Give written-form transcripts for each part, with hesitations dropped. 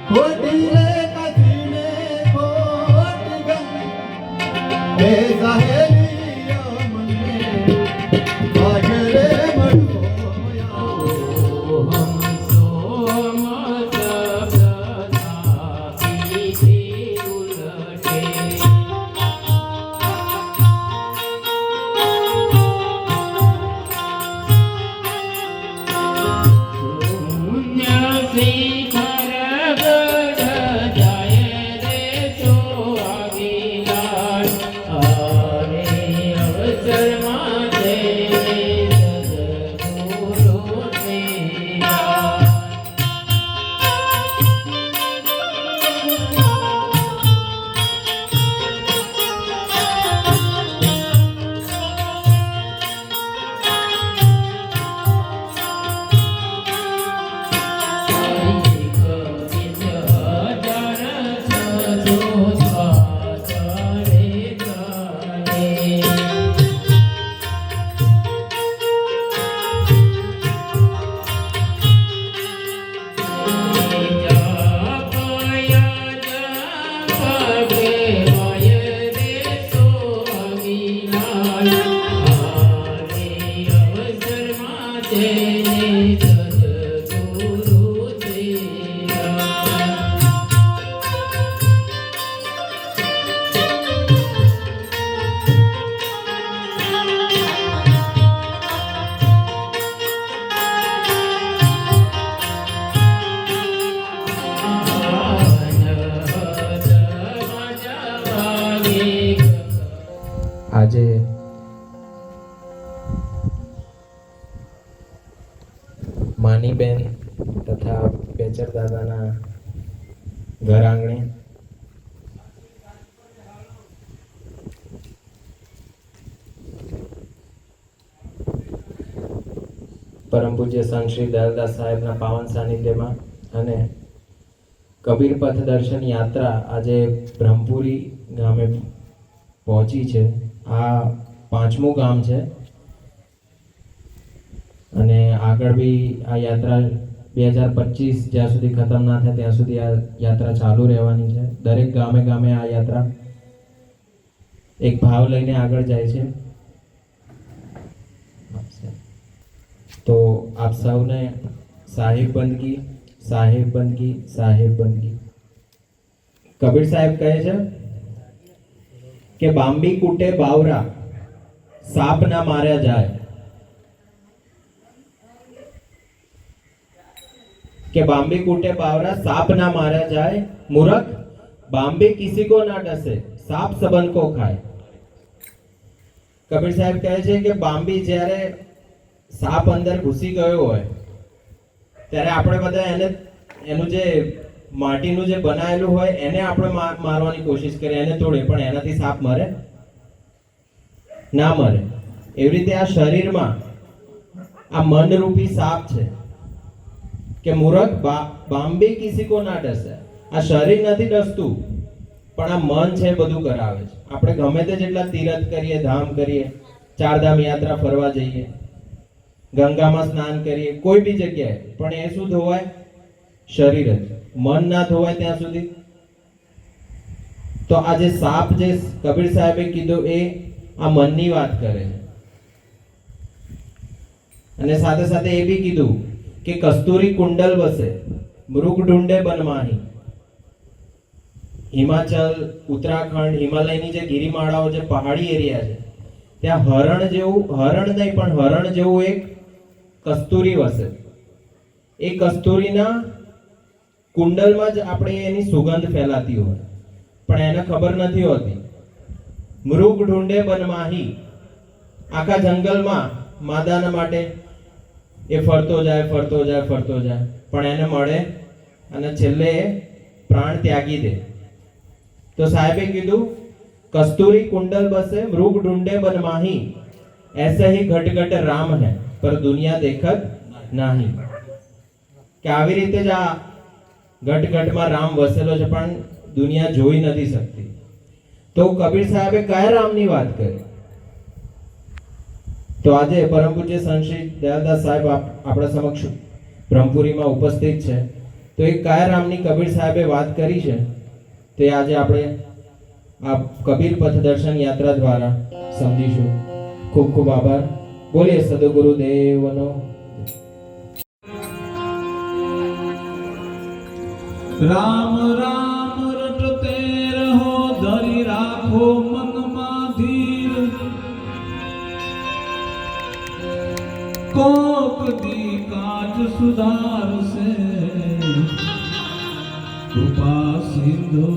ખોટી રે કસીને ખોટી ગમ હે સહેલિયા મને આજ રે આજે માનીબેન તથા બેચર દાદાના ઘર આંગણે પરમ પૂજ્ય સંત શ્રી દયાળદાસ સાહેબના પાવન સાનિધ્યમાં અને કબીર પથ દર્શન યાત્રા આજે બ્રહ્મપુરી ગામે પહોંચી છે. આ 5મું ગામ છે અને આગળ બી આ યાત્રા 2025 જ્યાં સુધી ખતમ ના થાય ત્યાં સુધી આ યાત્રા ચાલુ રહેવાની છે. દરેક ગામે ગામે આ યાત્રા એક ભાવ લઈને આગળ જાય છે. તો આપ સૌને સાહેબ બંદગી, સાહેબ બંદગી, સાહેબ બંદગી. કબીર સાહેબ કહે છે કે બાંબી કૂટે બાવરા, સાપ ના માર્યા જાય. કે બાંબી कूटे बावरा सांप ना मारा जाए, मूर्ख बांबी किसी को ना डसे, सांप सबन को खाए. કબીર સાહેબ કહે છે કે બાંબી જ્યારે સાપ અંદર ઘૂસી ગયો હોય ત્યારે આપણે બધા એને એનું જે માટીનું જે બનાવેલું હોય એને આપણે મારવાની કોશિશ કરીએ, એને તોડે, પણ એનાથી સાપ મરે ના મરે. એવી રીતે આ શરીરમાં આ મનરૂપી સાપ છે કે મૂર્ખ બાંબી કિસી કો ના ડસે. આ શરીર નથી ડસતું પણ આ મન છે બધું કરાવે છે. આપણે ગમે તે જેટલા તીરથ કરીએ, ધામ કરીએ, ચારધામ યાત્રા ફરવા જઈએ, ગંગામાં સ્નાન કરીએ, કોઈ બી જગ્યાએ, પણ એ શું ધોવાય? શરીર જ. મન ના ધોવાય ત્યાં સુધી. તો આ જે સાપ જે કબીર સાહેબે કીધું એ આ મનની વાત કરે છે. અને સાથે સાથે એ બી કીધું કે કસ્તુરી કુંડલ બસે, મૃગ ઢૂંઢે બનમાહી. હિમાચલ, ઉત્તરાખંડ, હિમાલયની જે ગિરિમાળાઓ, જે પહાડી એરિયા છે, ત્યાં હરણ જેવું, હરણ નહીં પણ હરણ જેવું એક કસ્તુરી વસે. એ કસ્તુરીના કુંડલમાં જ આપણે એની સુગંધ ફેલાતી હોય, પણ એને ખબર નથી હોતી. મૃગ ઢૂંઢે બનમાહી. આખા જંગલમાં માદાના માટે એ ફરતો જાય, ફરતો જાય, ફરતો જાય, પણ એને મળે અને છેલ્લે એ પ્રાણ ત્યાગી દે. તો સાહેબે કીધું કસ્તુરી कुंडल बसे, मृग ढूंढे बनमाही, ऐसे ही घट घट राम है पर दुनिया देखत नहीं. કે આવી રીતે જ આ ઘટ ઘટમાં રામ વસેલો છે પણ દુનિયા જોઈ નથી શકતી. તો કબીર સાહેબે કયા રામની વાત કરી? તો આજે પરમ પૂજ્ય સંત શ્રી દયાળદાસ સાહેબ આપણા સમક્ષ બ્રહ્મપુરીમાં ઉપસ્થિત છે. તો એ કયા રામની કબીર સાહેબે વાત કરી છે તે આજે આપણે આ કબીર પથ દર્શન યાત્રા દ્વારા સમજીશું. ખૂબ ખૂબ આભાર. બોલીએ સદગુરુ દેવનો. રામ રામ રટતે રહો, ધરી રાખો મનમાં ધીર. કોક દી કાજ સુધારશે, કૃપા સિંધુ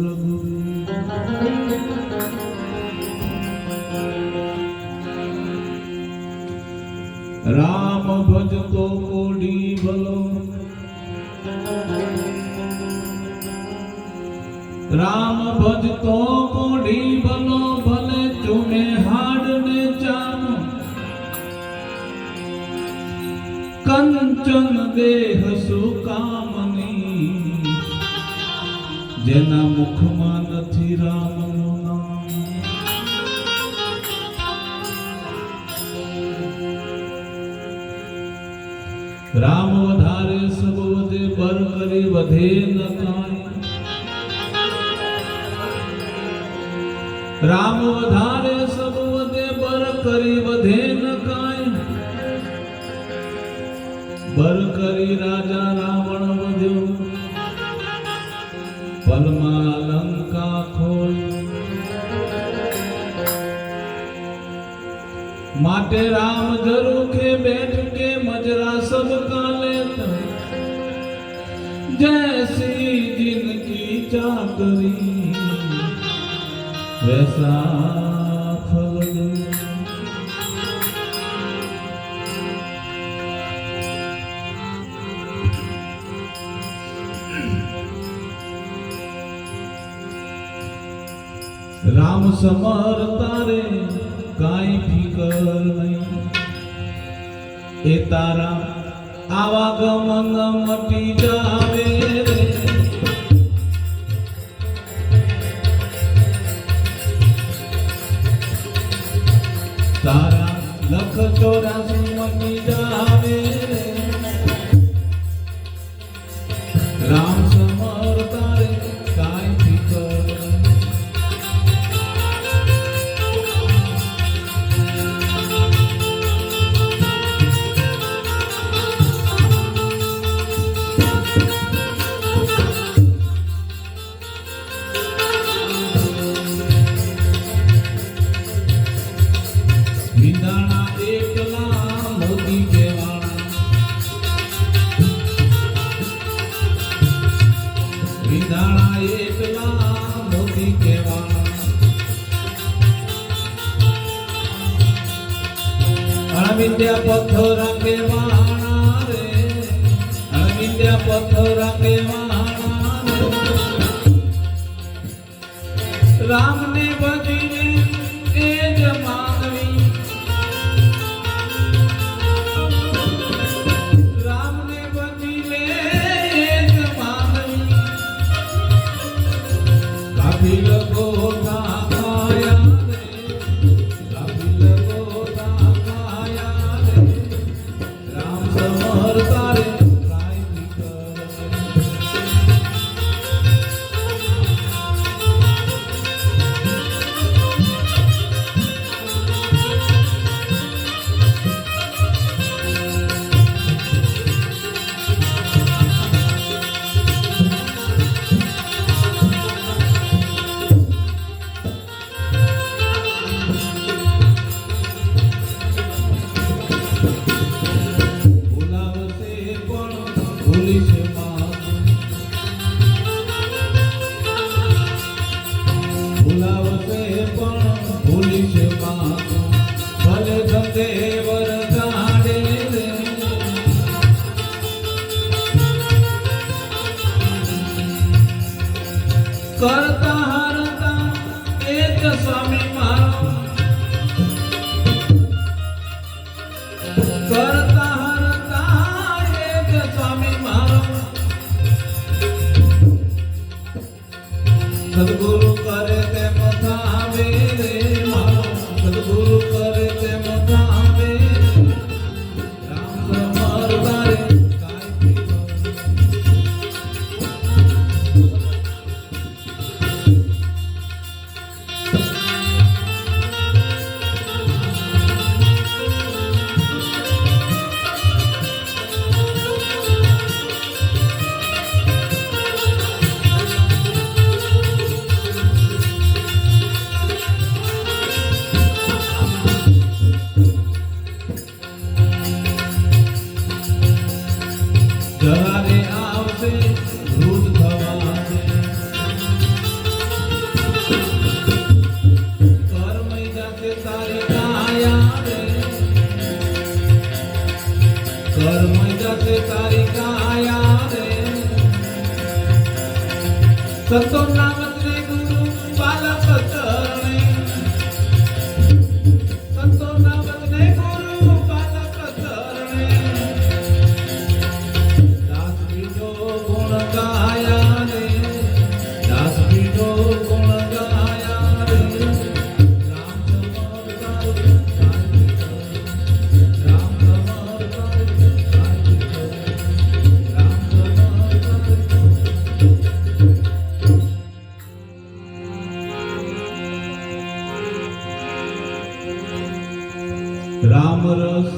રઘુવીર. રામ ભજતો કોડી ભલો, રામ ભજતો કોડી ભલો, ભલે ચૂમે હાડ ને ચામ. કંચન દેહ સુકામની, જેના મુખમાં નથી રામનું નામ. રામ વધારે સબ વધે, બર કરી વધે ન કાંઈ. રામ વધારે સબ વધે, બર કરી વધે ન કાંઈ. બર કરી રાજા રાવણ વધ્યો, પલમાં લંકા ખોઈ. માટે રામ ઝરૂખે બેઠ કે મજરા સબ કાલે. जैसी जिनकी चाकरी वैसा फल दे। राम समर तारे काई फिकर नहीं, ए तारा आवागमन मटी जावे रे। तारा लख 84 मटी जावे रे। राम समर तारे काई फिकर नहीं। विदाणा एकला मोती केवाणा, विदाणा एकला मोती केवाणा। अणविद्या पत्थरा केवाणा रे, अणविद्या पत्थरा केवाणा रे। राम ने भजीने ए जमानवी, करता हरता एक स्वामी मारो, करता हरता एक स्वामी मारो। सद्गुरु करे ते मथावे रे मारो, सद्गुरु करे ते मथावे रे। राम समर तारे काय फिकर, સંતો ના વચને ગુરુ બાલક ચરણે સંતો ના વચને ગુરુ બાલક ચરણે દાસ બીજો ગુણ ગાયા રે દાસ બીજો ગુણ ગાયા રે રામ સમર ગાયું રામ સમર राम रस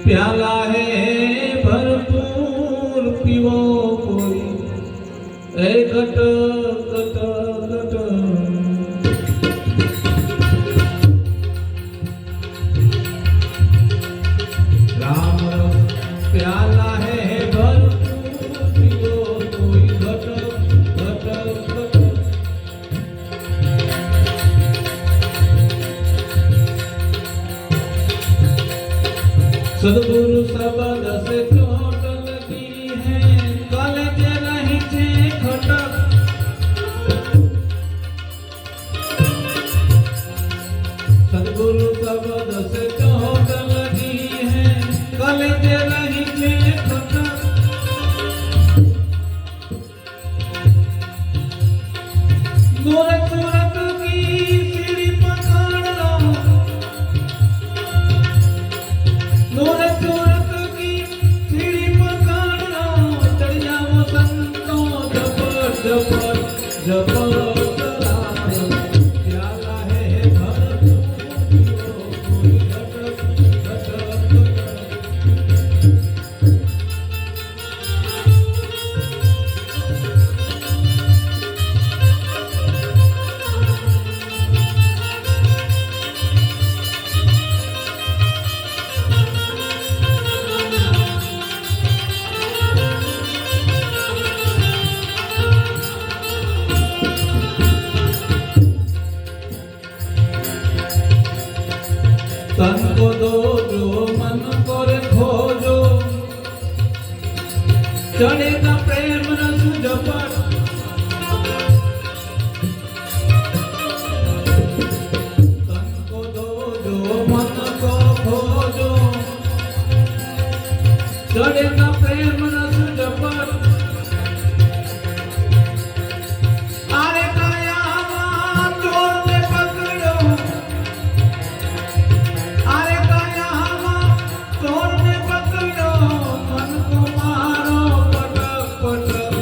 प्याला है भरपूर पीवो कोई ए घट घट घट राम रस प्याला है भरपूर पीवो कोई घट घट घट सदगुरु शब्द से चोट लगी है कॉलेज नहीं थे खटक सदगुरु शब्द से चोट लगी है कॉलेज नहीं थे खटक सूरत सूरत की सीढ़ी पकड़ लो सूरत सूरत की सीढ़ी पकड़ लो चढ़ जाओ संतों जबर जबर जबर करारो प्याला है भरपूर कोई घटक घटक तन को दो जो मन करे खोजो चढ़ेगा प्रेम रस जपट तन को दो जो मन को खोजो चढ़ेगा प्रेम रस जपट अरे काया चोर ने पकड़ो अरे काया चोर ने पकड़ो मन को मारो पटक पटक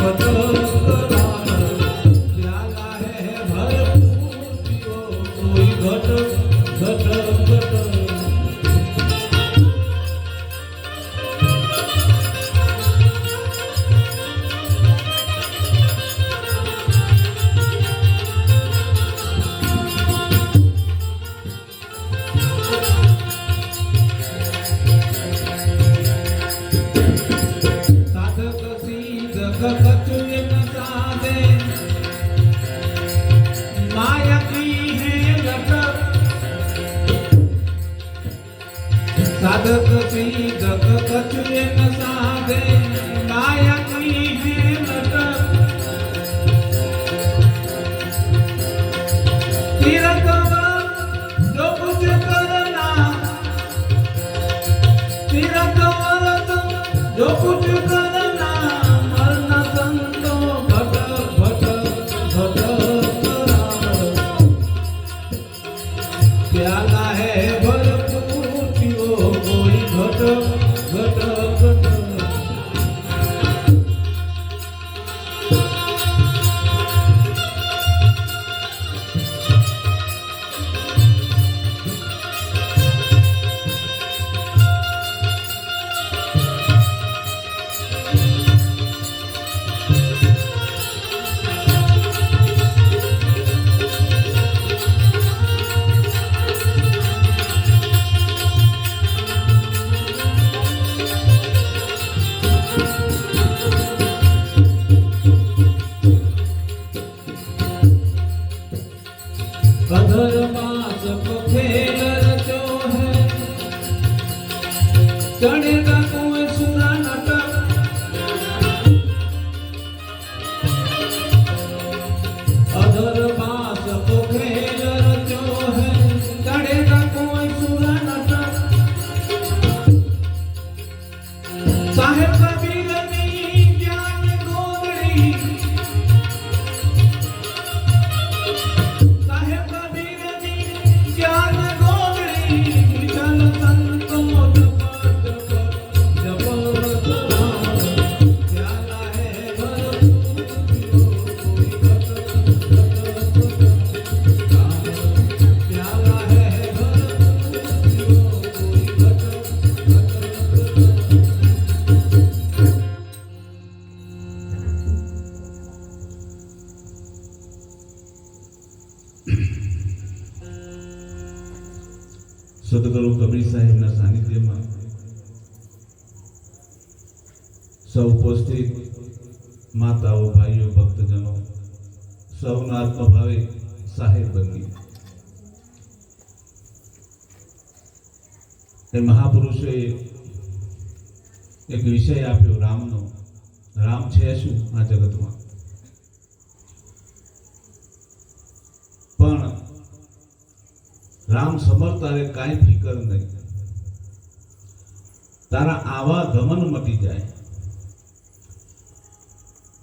पटक करारो प्याला है भरपूर पीओ कोई घटक घटक घटक साधक सीधक कछुए न साधे माया की है लटक साधक सीधक कछुए न साधे माया की है लटक तीरथ जो कुछ करना तीरथ जो कुछ करना मरना संतो भटक भटक भटक करारो प्याला है भरपूर पीओ कोई घटक घटक घटक સદગુરુ કબીર સાહેબના સાનિધ્યમાં સૌ ઉપસ્થિત માતાઓ, ભાઈઓ, ભક્તજનો સૌના આત્મભાવે સાહેબ બંદી એ મહાપુરુષોએ એક વિષય આપ્યો રામનો. રામ છે શું આ જગતમાં? પણ રામ સમર તારે કાંઈ ફિકર નહીં, તારા આવા ગમન મટી જાય.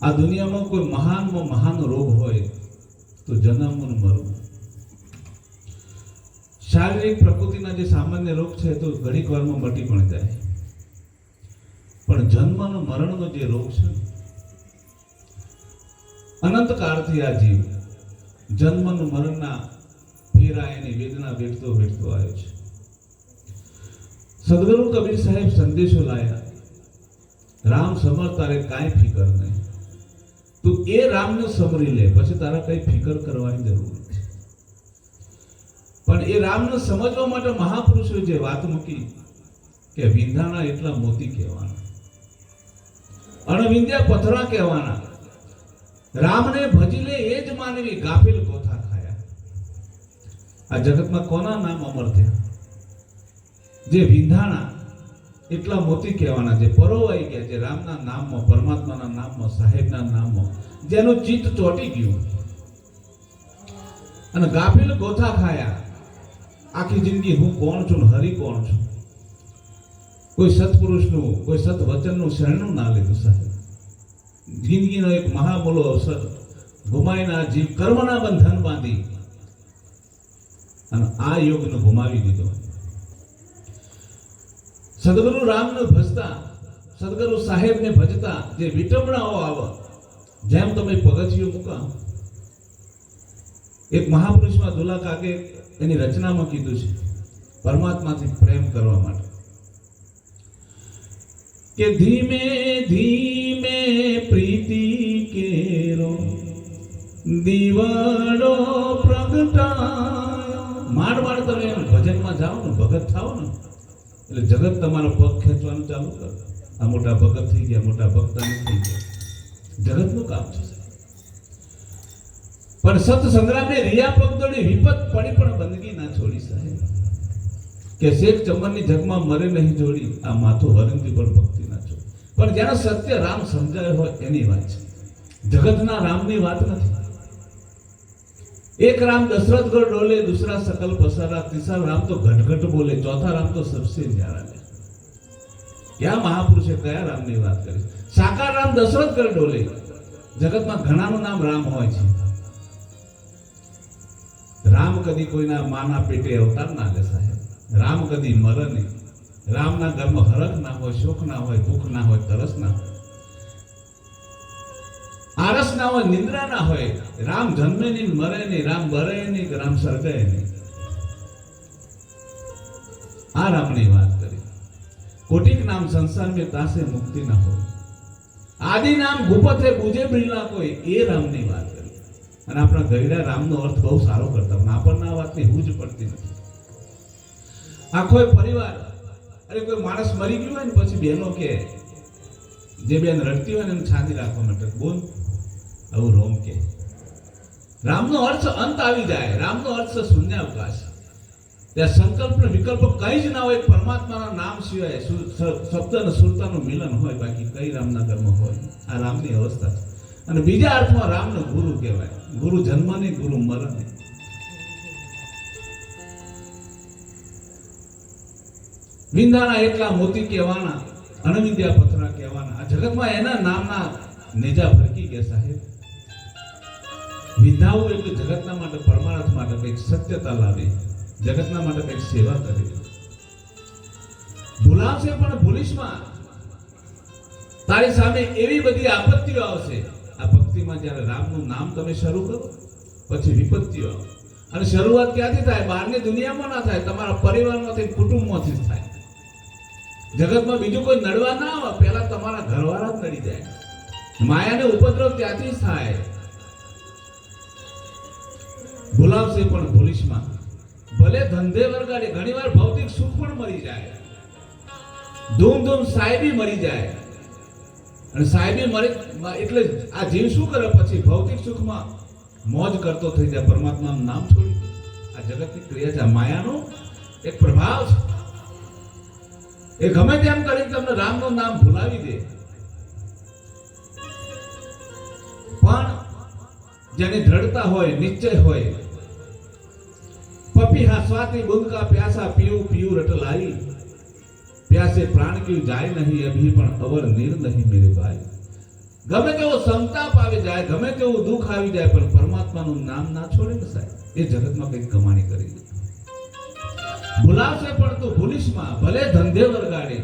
આ દુનિયામાં કોઈ મહાનમાં મહાન રોગ હોય તો જન્મ અને મરવું. શારીરિક પ્રકૃતિના જે સામાન્ય રોગ છે તો ઘડીક વારમાં મટી પણ જાય, પણ જન્મ અને મરણનો જે રોગ છે, અનંત કાળથી આ જીવ જન્મ અને મરણના ફેરા એની વેદના વેઠતો વેઠતો આવ્યો છે. સદગુરુ કબીર સાહેબ સંદેશો લાયા, રામ સમર તારે કાંઈ ફિકર નહીં. તું એ રામને સમરી લે, પછી તારા કઈ ફિકર કરવાની જરૂર નથી. પણ એ રામને સમજવા માટે મહાપુરુષોએ જે વાત મૂકી કે વિંધાણા એટલા મોતી કહેવાના, અણવિંધ્યા પથરા કહેવાના, રામને ભજી લે એ જ માનવી ગાફેલ ગોથા ખાયા. આ જગતમાં કોના નામ અમર થયા? જે વિંધાણા એટલા મોતી કહેવાના, જે પરોવાઈ ગયા, જે રામના નામમાં, પરમાત્માના નામમાં, સાહેબના નામમાં જેનું ચિત્ત ચોટી ગયું અને ગાફેલ ગોથા ખાયા. આખી જિંદગી હું કોણ છું ને હરી કોણ છું, કોઈ સત્પુરુષનું, કોઈ સત વચનનું શરણું ના લીધું. સાહેબ જિંદગીનો એક મહામૂલો અવસર ગુમાવીને જીવ કર્મના બંધન બાંધી અને આ યોગને ગુમાવી દીધો. સદગુરુ રામને ભજતા, સદગુરુ સાહેબને ભજતા જે વિટંબણાઓ આવે, જેમ તમે પગથિયું મૂકા, એક મહાપુરુષમાં દુલા કાકે એની રચનામાં કીધું છે પરમાત્માથી પ્રેમ કરવા માટે કે ધીમે ધીમે પ્રીતિ કેરો દીવડો પ્રગટાયો. માંડ માંડ તમે ભજનમાં જાઓ ને, ભગત થાઓ ને, એટલે જગત તમારો પગ ખેંચવાનું ચાલુ કરે. આ મોટા ભગત થઈ ગયા, મોટા ભક્ત થઈ ગયા, જગતનું કામ છે. પણ સત સંગ્રામને રિયા પગદોડી વિપત પડી પણ બંદગી ના છોડી. સાહેબ કે શેખ ચમનની જગમાં મરે નહીં જોડી, આ માથું હરિંદી પણ ભક્તિ ના છોડી. પણ જેનો સત્ય રામ સમજાય હોય એની વાત છે, જગતના રામની વાત નથી. એક રામ દશરથ ગઢ ડોલે, दूसरा सकल पसारा, तीसरा राम तो घट बोले, चौथा राम तो सबसे न्यारा है. क्या महापुरुषे कया रामની વાત કરી? સાકાર રામ દશરથ ગઢ ડોલે. જગતમાં ઘણાનું નામ રામ હોય છે. રામ કદી કોઈના માના પેટે અવતાર ના લે. સાહેબ રામ કદી મરે નહીં. રામના ઘરમાં હરખ ના હોય, શોખ ના હોય, ભૂખ ના હોય, તરસ ના હોય, આરસ ના હોય, નિંદ્રા ના હોય. રામ જન્મે નહીં, મરે નહીં, રામ બરે નહીં, રામ સર્ગાય નહીં. આ રામની વાત કરી. कोटिक नाम संसार में तासे मुक्ति न हो, आदि नाम गुपत है पूजे बिरला कोई, ये राम ની વાત કરી. અને આપણા ગયડા રામનો અર્થ બહુ સારો કરતા, પણ આપણને આ વાતની હૂજ પડતી નથી. આખો પરિવાર, અરે કોઈ માણસ મરી ગયો હોય ને પછી બહેનો કે, જે બેન રડતી હોય ને એને છાંદી રાખવા માટે બોલ આવું રોમ કે. રામનો અર્થ અંત આવી જાય, રામનો અર્થ શૂન્યાવકાશ. ત્યાં સંકલ્પ ને વિકલ્પ કઈ જ ના હોય, પરમાત્માના નામ સિવાય શબ્દ અને સુરતાનું મિલન હોય, બાકી કઈ રામના કર્મ હોય. આ રામની અવસ્થા છે. અને બીજા અર્થમાં રામને ગુરુ કહેવાય. ગુરુ જન્મ નહીં, ગુરુ મરણ નહીં. વિંધાણા એટલા મોતી કહેવાના, અણવિંધ્યા પથરા કહેવાના. આ જગતમાં એના નામના નેજા ફરકી ગયા. સાહેબ વિંધાવું એટલે જગતના માટે, પરમાર્થ માટે કંઈક સત્યતા લાવી, જગતના માટે કંઈક સેવા કરી. ભૂલાવશે પણ ભૂલીશમાં તારી સામે એવી બધી આપત્તિઓ આવશે. આ ભક્તિમાં જ્યારે રામનું નામ તમે શરૂ કરો પછી વિપત્તિઓ આવે. અને શરૂઆત ક્યાંથી થાય? બહારની દુનિયામાં ના થાય, તમારા પરિવારમાંથી, કુટુંબમાંથી જ થાય. જગતમાં બીજું કોઈ નડવા ના આવે, પહેલા તમારા ઘરવાળા જ નડી જાય. માયાને ઉપદ્રવ ત્યાંથી જ થાય. ભૂલાવશે પણ ભૂલીશમાં ભલે ધંધે વરગાડે, ઘણીવાર ભૌતિક સુખ પણ મળી જાય, ધૂમ સાહેબી મરી જાય. અને સાહેબી મરે એટલે આ જીવ શું કરે? પછી ભૌતિક સુખમાં મોજ કરતો થઈ જાય, પરમાત્માનું નામ છોડી દે. આ જગતની ક્રિયા છે, આ માયાનો એક પ્રભાવ છે. એ ગમે તેમ કરીને તમને રામનું નામ ભૂલાવી દે. પણ જેની દ્રઢતા હોય, નિશ્ચય હોય, પપીहा स्वाति बूंद का प्यासा पीऊ पीऊ रट लाई, प्यासे प्राण क्यों जाए नहीं अभी पण अवर नीर नहीं मेरे भाई. ગમે તેવો સંતાપ આવી જાય, ગમે તેવું દુઃખ આવી જાય, પણ પરમાત્માનું નામ ના છોડે ને સાહેબ, એ જગતમાં કંઈક કમાણી કરી દે. ભૂલાશે પણ તું ભૂલીશમાં, ભલે ધંધે વરગાડે,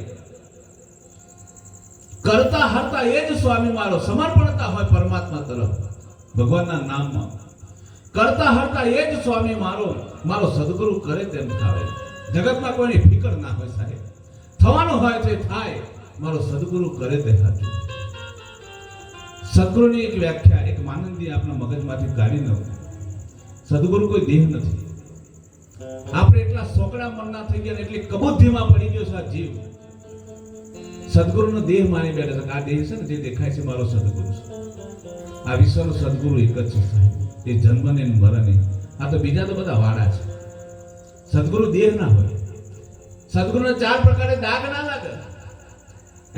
કરતા હરતા એ જ સ્વામી મારો. સમર્પણતા હોય પરમાત્મા તરફ, ભગવાનના નામમાં. કરતા હરતા એ જ સ્વામી મારો, મારો સદગુરુ કરે તેમ થાવે. જગતમાં કોઈની ફિકર ના હોય સાહેબ, થવાનું હોય તે થાય, મારો સદગુરુ કરે તે સાચું. સદગુરુની એક વ્યાખ્યા એક માનંદી આપણા મગજમાંથી કાઢી ન. સદગુરુ કોઈ દેહ નથી. આપણે એટલા સોકડા મનના થઈ ગયા, એટલી કબૂદ્ધીમાં પડી ગયો છે આ જીવ. સદગુરુનો દેહ માની બેઠા છે. આ દેહ છે ને જે દેખાય છે મારો સદગુરુ છે. આ વિશ્વનો સદગુરુ એક જ છે સાહેબ, એ જન્મ ને મરણ. આ તો બીજા તો બધા વાડા છે. સદગુરુ દેહ ના હોય. સદગુરુને 4 પ્રકારે દાગ ના લાગે.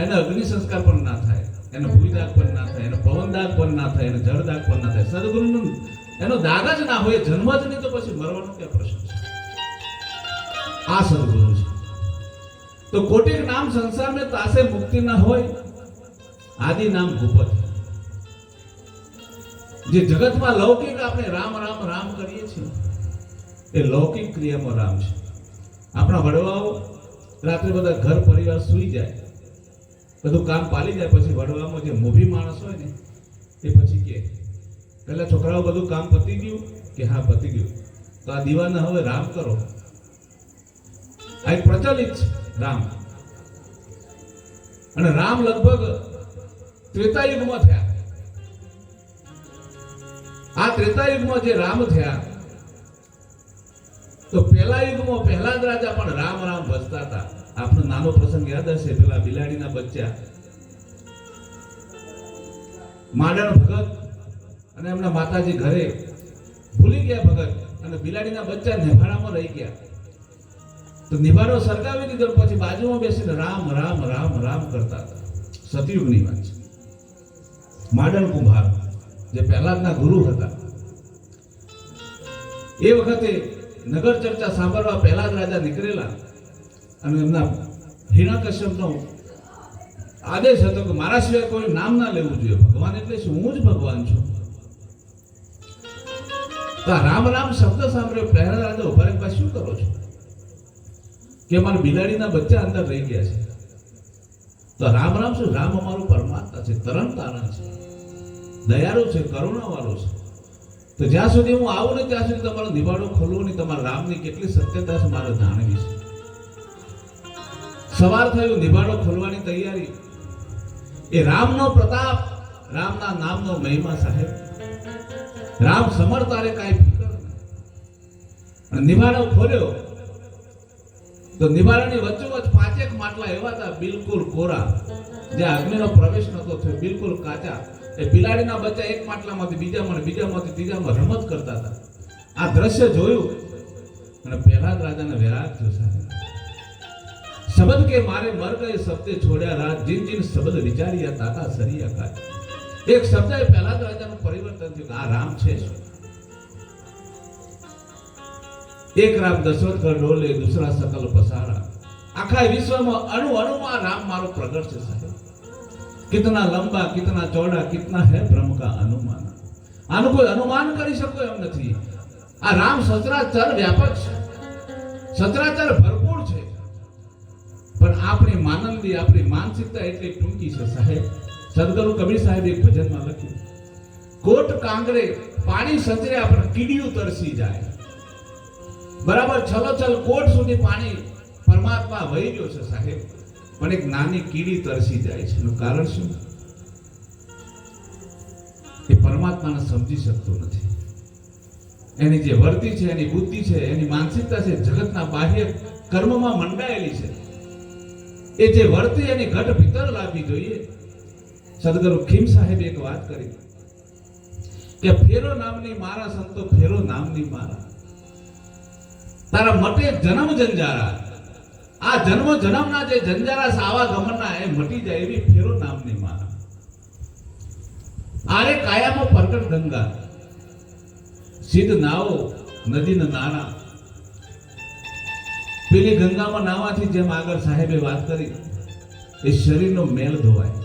એને અગ્નિ સંસ્કાર પણ ના થાય, એને ભૂમિ દાગ પણ ના થાય, એને પવન દાગ પણ ના થાય, એને જળ દાગ પણ ના થાય. સદગુરુનું એનો દાગ જ ના હોય, જન્મ જ નહીં, તો પછી મરવાનો ક્યાં પ્રશ્ન છે? આ સદગુરુ છે. તો કોટિક નામ સંસાર में तासे मुक्ति ना હોય, આદિ નામ ગુપત. જે જગતમાં લૌકિક આપણે રામ રામ રામ કરીએ છીએ, એ લૌકિક ક્રિયામાં રામ છે. આપણા વડવાઓ રાત્રે બધા ઘર પરિવાર સૂઈ જાય, બધું કામ પાલી જાય, પછી વડવામાં જે મોભી માણસ હોય ને એ પછી કે પેલા છોકરાઓ બધું કામ પતી ગયું કે હા પતી ગયું, તો આ દીવાને હવે રામ કરો. આ એક પ્રચલિત છે રામ. અને રામ લગભગ ત્રેતાયુગમાં થયા. આ ત્રેતાયુગમાં જે રામ થયા, તો પહેલા યુગમાં પહેલા જ રાજા પણ રામ રામ ભજતા હતા. આપનો નાનો પ્રસંગ યાદ હશે, પેલા બિલાડીના બચ્ચા માડણ ભગત અને એમના માતાજી ઘરે ભૂલી ગયા ભગત, અને બિલાડીના બચ્ચા નિભાડામાં રહી ગયા. તો નિભાડો સળગાવી દીધો, પછી બાજુમાં બેસીને રામ રામ રામ રામ કરતા હતા. સતયુગની વાત છે. માડણ કુંભાર જે પહેલાના ગુરુ હતા, એ વખતે નગર ચર્ચા સાંભળવા પહેલા જ રાજા નીકળેલા, અને એમના હિરણ્યકશ્યપનો આદેશ હતો કે મારા સિવાય કોઈ નામ ના લેવું જોઈએ. ભગવાન એટલે શું? હું જ ભગવાન છું. તો રામ રામ શબ્દ સાંભળ્યો પહેલા રાજા ઉભા રહી, શું કરો છો? કે મારા બિલાડીના બચ્ચા અંદર રહી ગયા છે. તો રામ રામ શું? રામ અમારું પરમાત્મા છે, તરણ તારણ છે, દયાળુ છે, કરુણાવાળો છે. તો જ્યાં સુધી હું આવું ને ત્યાં સુધી તમારો નિભાડો ખોલવો નહીં. તમારા રામની કેટલી સત્યતા છે મારે જાણવી છે. સવાર થયું, નિભાડો ખોલવાની તૈયારી. એ રામનો પ્રતાપ, રામના નામનો મહિમા સાહેબ. રામ સમર તારે કાંઈ ફિકર નહીં. અને નિભાડો ખોલ્યો તો નિભાડાની વચ્ચોવચ્ચ 5 માટલા એવા હતા, બિલકુલ કોરા, જ્યાં અગ્નિનો પ્રવેશ નતો થયો, બિલકુલ કાચા. એ બિલાડીના બચ્ચા એક માટલામાંથી બીજામાં, બીજામાંથી ત્રીજામાં રમત કરતા હતા. આ દ્રશ્ય જોયું અને પહેલા જ રાજાને વૈરાગ થયો સાહેબ. શબ્દ કે મારે મર ગયે સબતે છોડ્યા રાત, જીન જીન શબ્દ વિચાર્યા તાતા સરિયા કાજ. એક શબ્દ એ પહેલા જ રાજાનું પરિવર્તન થયું કે આ રામ છે શું? એક રામ દશરથ કર ડોલે, દૂસરા સકલ પસારા. આખા વિશ્વમાં અણુ અણુમાં રામ મારો પ્રગટ છે સાહેબ. कितना लंबा, कितना चौड़ा, कितना है ब्रह्म का अनुमान. આનું કોઈ અનુમાન કરી શકો એમ નથી. આ રામ સચરાચર વ્યાપક છે, સચરાચર ભરપૂર છે, પણ આપણી માનંદી, આપણી માનસિકતા એટલી ટૂંકી છે સાહેબ. સદગુરુ કબીર સાહેબ એક ભજનમાં લખ્યું, કોટ કાંગરે પાણી સંચર્યા પણ કીડીયું તરસી જાય. બરાબર છલોછલ કોટ સુધી પાણી પરમાત્મા વહી ગયો છે સાહેબ, પણ એક નાની કીડી તરસી જાય છે. એનું કારણ શું? એ પરમાત્માને સમજી શકતો નથી. એની જે વર્તિ છે, એની બુદ્ધિ છે, એની માનસિકતા છે, જગતના બાહ્ય કર્મમાં મંડાયેલી છે, એ જે વર્તિ એની ઘટ ભીતર લાવવી જોઈએ. સદગુરુ ખીમ સાહેબે એક વાત કરી કે ફેરો નામની મારા સંતો, ફેરો નામની મારા, તારા મટે જન્મ જંજારા. આ જન્મ જન્મના જે જંજારા સાવા ગમનના એ મટી જાય એવી ફેરો નામની મારા. આરે કાયામાં પ્રગટ ગંગા, સિદ્ધ નાવો નદીના નારા. પેલી ગંગામાં નાવાથી જેમ આગળ સાહેબે વાત કરી એ શરીરનો મેલ ધોવાય.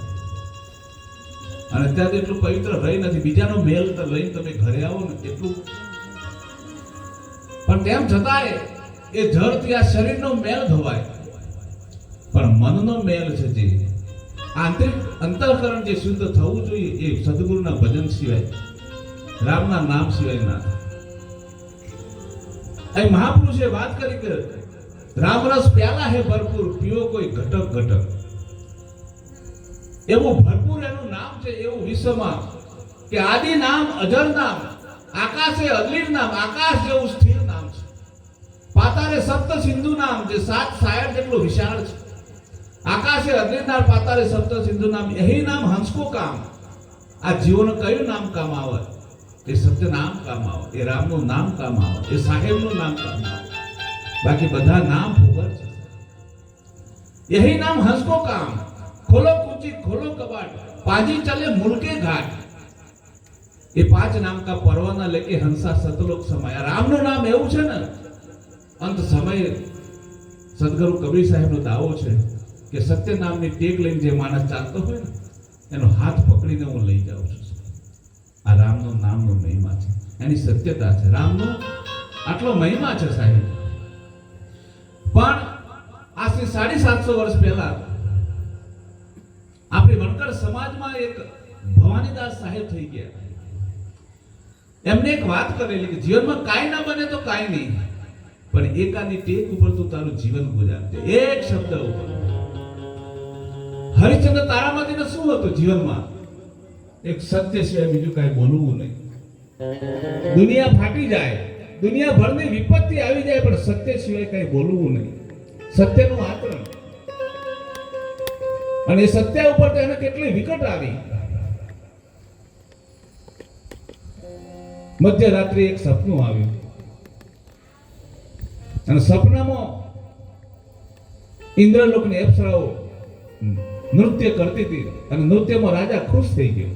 અને અત્યારે એટલું પવિત્ર રહી નથી. બીજાનો મેલ તો લઈને તમે ઘરે આવો ને એટલું, પણ તેમ છતાંય એ જળથી આ શરીરનો મેલ ધોવાય. પણ મનનો મેલ છે, જે આંતરિક અંતઃકરણ જે શુદ્ધ થવું જોઈએ, એ સદગુરુના ભજન સિવાય, રામના નામ સિવાય ના થાય. અહીં મહાપુરુષે વાત કરી કે રામરસ પ્યાલા હે ભરપૂર, પીઓ કોઈ ઘટક ઘટક. એવું ભરપૂર એનું નામ છે, એવું વિશ્વમાં કે આદિ નામ, અજર નામ, આકાશે અદલીર નામ, આકાશ જેવું સ્થિર નામ છે. પાતારે સપ્ત સિંધુ નામ, જે 7 સાયર જેટલું વિશાળ છે. આકાશે અદલીર નામ, પાતારે સપ્ત સિંધુ નામ, यही નામ હંસકો કામ. આ જીવન કયું નામ કામ આવે? એ સત્ય નામ કામ આવે, એ રામનું નામ કામ આવે, એ સાહેબનું નામ કામ આવે. બાકી બધા નામ ફોગર છે. यही नाम हंसको काम, खोलो कूची खोलो कबाट, पाजी चले मुलके घाट. ये 5 नाम का परवाना लेके हंसा सतलोक समाया. रामનું નામ એવું છે ને, અંત સમય સદગુરુ કબીર સાહેબનો દાવો છે કે સત્ય નામની ટેક લઈને જે માણસ ચાલતો હોય ને, એનો હાથ પકડીને હું લઈ જાઉં છું. આ રામનું નામનો મહિમા છે, એની સત્યતા છે. રામનો આટલો મહિમા છે સાહેબ. પણ આજથી 750 વર્ષ પહેલા આપણી વણકર સમાજમાં એક ભવાનીદાસ સાહેબ થઈ ગયા. એમને એક વાત કરેલી કે જીવનમાં કાંઈ ના બને તો કાંઈ નહીં, પણ એકાની ટેક ઉપર તું તારું જીવન ગુજારજે. એક શબ્દ ઉપર. હરિશ્ચંદ્ર તારામતીને શું હતું જીવનમાં? એક સત્ય સિવાય બીજું કાંઈ બોલવું નહીં. દુનિયા ફાટી જાય, દુનિયાભરની વિપત્તિ આવી જાય, પણ સત્ય સિવાય કાંઈ બોલવું નહીં. સત્યનું આચરણ. અને એ સત્ય ઉપર તો એને કેટલી વિકટ આવી. મધ્યરાત્રિ એક સપનું આવ્યું, અને સપનામાં ઇન્દ્રલોકની અપ્સરાઓ નૃત્ય કરતી હતી, અને નૃત્યમાં રાજા ખુશ થઈ ગયો.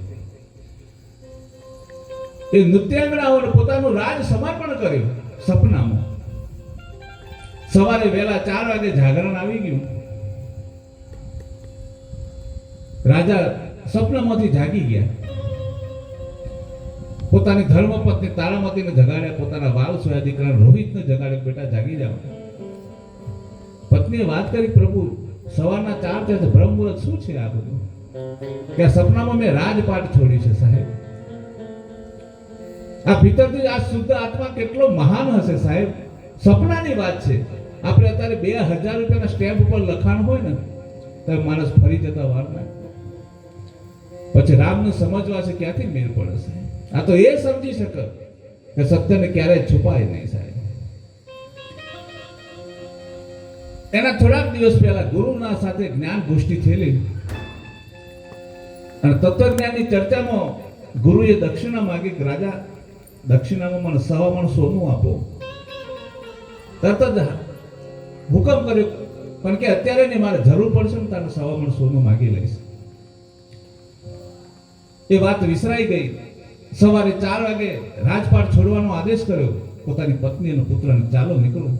એ નૃત્યાંગનાઓને પોતાનું રાજ સમર્પણ કર્યું સપનામાં. સવારે વહેલા 4 વાગે જાગરણ આવી ગયું. રાજા સપનામાંથી જાગી ગયા. પોતાની ધર્મપત્ની તારામતીને જગાડ્યા, પોતાના વાલ સોયા દીકરા રોહિતને જગાડ્યા, બેટા જાગી જાઓ. પત્નીએ વાત કરી, પ્રભુ સવારના 4 થયા છે, બ્રહ્મ મુહૂર્ત શું છે આ બધું? કે સપનામાં મેં રાજપાટ છોડી છે સાહેબ. આ ભીતરથી આ શુદ્ધ આત્મા કેટલો મહાન હશે સાહેબ. સપનાની વાત છે. આપણે અત્યારે 2000 રૂપિયાના સ્ટેમ્પ ઉપર લખાણ હોય ને, તો માણસ ફરી જતા વાર ના. પછી રામને સમજવા છે, ક્યાંથી મેળ પડે છે? આ તો એ સમજી શકે કે સત્યને ક્યારેય છુપાય નહીં સાહેબ. એના થોડાક દિવસ પહેલા ગુરુના સાથે જ્ઞાન ગોષ્ઠી થયેલી, અને તત્વજ્ઞાનની ચર્ચામાં ગુરુએ દક્ષિણા માંગી કે રાજા, દક્ષિણામાં મને 1.25 મણ સોનું આપો. તરત જ હુકમ કર્યો, પણ કે અત્યારે નહીં, મારે જરૂર પડશે ને તારે 1.25 મણ સોનું માંગી લઈશ. એ વાત વિસરાઈ ગઈ. સવારે 4 વાગે રાજપાટ છોડવાનો આદેશ કર્યો પોતાની પત્ની અને પુત્રને, ચાલો નીકળો.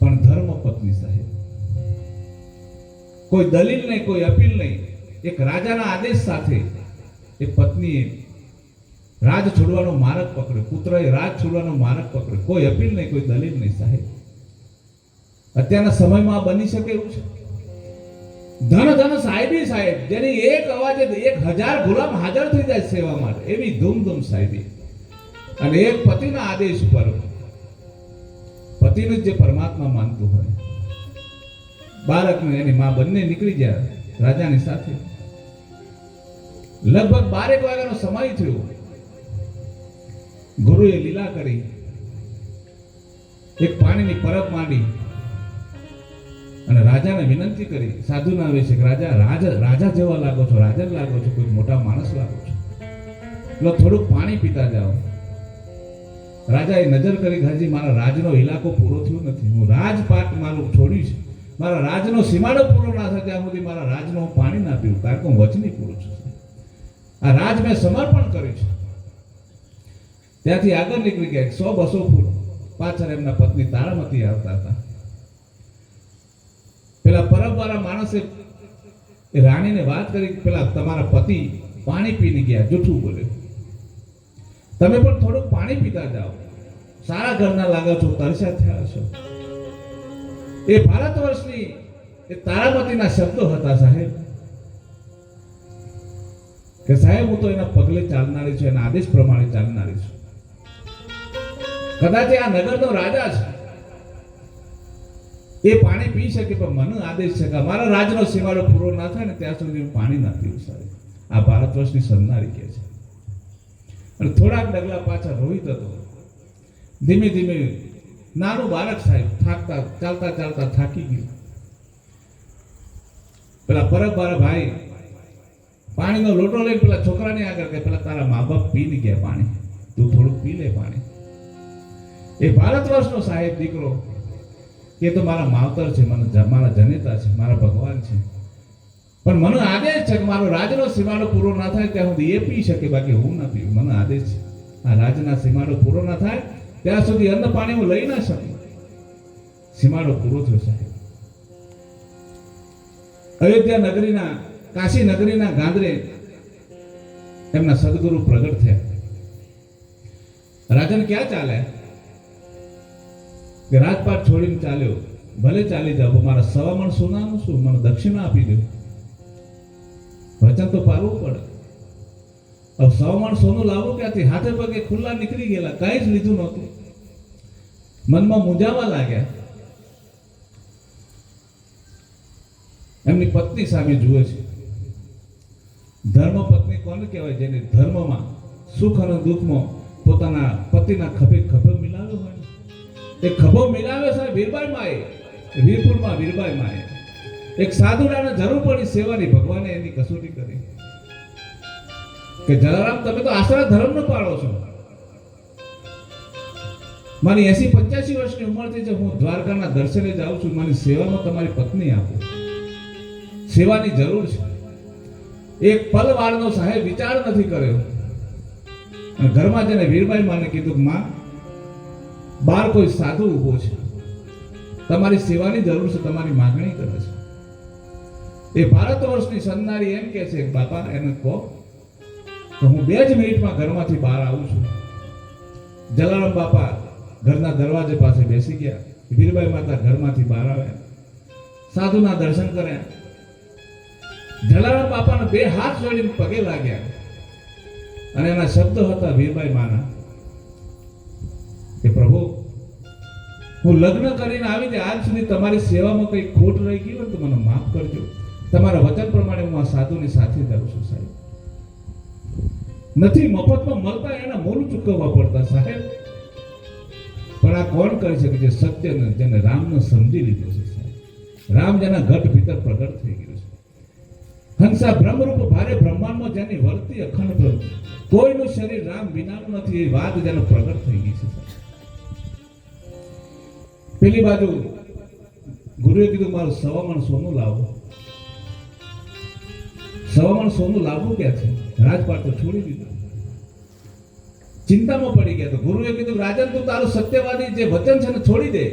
પણ ધર્મ પત્ની સાહેબ, કોઈ દલીલ નહીં, કોઈ અપીલ નહીં, એક રાજાના આદેશ સાથે એ પત્નીએ રાજ છોડવાનો માર્ગ પકડ્યો, પુત્રએ રાજ છોડવાનો માર્ગ પકડ્યો. કોઈ અપીલ નહીં, કોઈ દલીલ નહીં સાહેબ. અત્યારના સમયમાં બની શકે એવું છે? ધન ધન સાહેબી સાહેબ, જેની એક અવાજે 1000 ગુલામ હાજર થઈ જાય સેવા માટે, એવી ધૂમધૂમ સાહેબી. અને એક પતિના આદેશ પર, પતિને જે પરમાત્મા માનતું હોય, બાળકને એની માં બંને નીકળી ગયા રાજાની સાથે. લગભગ 12 વાગ્યાનો સમય થયો. ગુરુએ લીલા કરી, એક પાણીની પરબ માંડી અને રાજાને વિનંતી કરી, સાધુના વેશે કે રાજા જેવા લાગો છો, રાજા લાગો છો, કોઈ મોટા માણસ લાગો છો, એટલે થોડુંક પાણી પીતા જાઓ. રાજાએ નજર કરી, હાજી મારા રાજનો ઇલાકો પૂરો થયો નથી, હું રાજપાટ મારું છોડ્યું છે, મારા રાજનો સીમાડો પૂરો ના થાય ત્યાં સુધી મારા રાજનો હું પાણી ના પીવું, કારણ કે હું વચની પુરુષ છું. આ રાજ મેં સમર્પણ કર્યું છે. ત્યાંથી આગળ નીકળી ગયા 100-200 ફૂટ પાછળ એમના પત્ની તારામતી આવતા હતા. પેલા પરબવાળા માણસે એ રાણીને વાત કરી, પેલા તમારા પતિ પાણી પીને ગયા, જૂઠું બોલ્યો, તમે પણ થોડુંક પાણી પીતા જાઓ, સારા ઘરના લાગો છો, તરસ્યા થયા છો. એ ભારત વર્ષની એ તારામતીના શબ્દો હતા સાહેબ, કે સાહેબ હું તો એના પગલે ચાલનારી છું, એના આદેશ પ્રમાણે ચાલનારી છું. કદાચ આ નગરનો રાજા છે, એ પાણી પી શકે, પણ મને આદેશ છે કે મારા રાજનો સીમાડો પૂરો ના થાય ને ત્યાં સુધી હું પાણી ના પીવું સાહેબ. આ ભારત વર્ષની સન્નારી કહે છે. અને થોડાક ડગલા પાછા રોહિત હતો, ધીમે ધીમે નાનું બાળક સાહેબ, થાકતા ચાલતા ચાલતા થાકી ગયું. પેલા પરબવાળા ભાઈ પાણીનો લોટો લઈને પેલા છોકરાને આગળ કે પેલા તારા મા બાપ પીને ગયા પાણી, તું થોડુંક પી લે પાણી. એ ભારત વર્ષનો સાહેબ દીકરો, એ તો મારા માવતર છે, મારા જનેતા છે, મારા ભગવાન છે, પણ મને આદેશ છે કે મારો રાજનો સીમાડો પૂરો ના થાય ત્યાં સુધી એ પી શકે, બાકી હું ના પીવું. મને આદેશ છે, આ રાજના સીમાડો પૂરો ના થાય ત્યાં સુધી અન્ન પાણી હું લઈ ના શકું. સીમાડો પૂરો થયો સાહેબ. અયોધ્યા નગરીના, કાશી નગરીના ગાંધરે એમના સદગુરુ પ્રગટ થયા. રાજન ક્યાં ચાલ્યા? કે રાજપાટ છોડીને ચાલ્યો, ભલે ચાલી જાવ, મારા 1.25 મણ સોનાનું શું, મને દક્ષિણા આપી દો. વચન તો પાળવું પડે. હવે 100 મણ સોનું લાવવું ક્યાંથી? હાથે પગે ખુલ્લા નીકળી ગયેલા, કાંઈ જ લીધું નહોતું. મનમાં મૂંઝાવા લાગ્યા. એમની પત્ની સામે જુએ છે. ધર્મ પત્ની કોને કહેવાય? જેને ધર્મમાં, સુખ અને દુઃખમાં પોતાના પતિના ખભે ખભો મિલાવ્યો હોય. એ ખભો મિલાવ્યો સાહેબ વીરબાઈ માએ, વીરપુરમાં વીરબાઈ માએ. એક સાધુડાને જરૂર પડી સેવાની, ભગવાને એની કસોટી કરી કે જલારામ તમે તો આશરા ધર્મનો પાળો છો, મારી 80-85 વર્ષની ઉંમરથી જે હું દ્વારકાના દર્શને જાઉં છું, મારી સેવામાં તમારી પત્ની આપો, સેવાની જરૂર છે. એક પલ વાળનો સાહેબ વિચાર નથી કર્યો અને ઘરમાં જઈને વીરબાઈ માને કીધું, માં બહાર કોઈ સાધુ ઊભો છે, તમારી સેવાની જરૂર છે, તમારી માંગણી કરે છે. એ ભારત વર્ષની સન્નારી એમ કહે છે, બાપા એને કહો તો હું 2 જ મિનિટમાં ઘરમાંથી બહાર આવું છું. જલારામ બાપા ઘરના દરવાજે પાસે બેસી ગયા. વીરબાઈ માતા ઘરમાંથી બહાર આવ્યા, સાધુના દર્શન કર્યા. જલારામ બાપાને 2 હાથ જોડીને પગે લાગ્યા અને એના શબ્દો હતા વીરબાઈ માના કે પ્રભુ, હું લગ્ન કરીને આવી તે આજ સુધી તમારી સેવામાં કઈ ખોટ રહી ગઈ હોય તો મને માફ કરજો. તમારા વચન પ્રમાણે હું આ સાધુની સાથે જાઉં છું સાહેબ. નથી મફતમાં મળતા, એના મૂળ ચૂકવવા પડતા સાહેબ. પણ આ કોણ કરી શકે? જે સત્યને, જેને રામને સમજી લીધો છે સાહેબ. રામ જેના ઘટ ભીતર પ્રગટ થઈ ગયો છે. હંસા બ્રહ્મરૂપ ભારે બ્રહ્માંડમાં જેની વર્તી અખંડ પ્રભુ, કોઈનું શરીર રામ વિનાનું નથી, એ વાત જેને પ્રગટ થઈ ગઈ છે સાહેબ. પેલી બાજુ ગુરુએ કીધું, મારું 1.25 મણ સોનું લાવો. 1.25 મણ સોનું લાવવું ક્યાંથી? રાજપાટ તો છોડી દીધું. ચિંતામાં પડી ગયા. તો ગુરુએ કીધું, રાજન તું તારું સત્યવાદી જે વચન છે ને છોડી દે,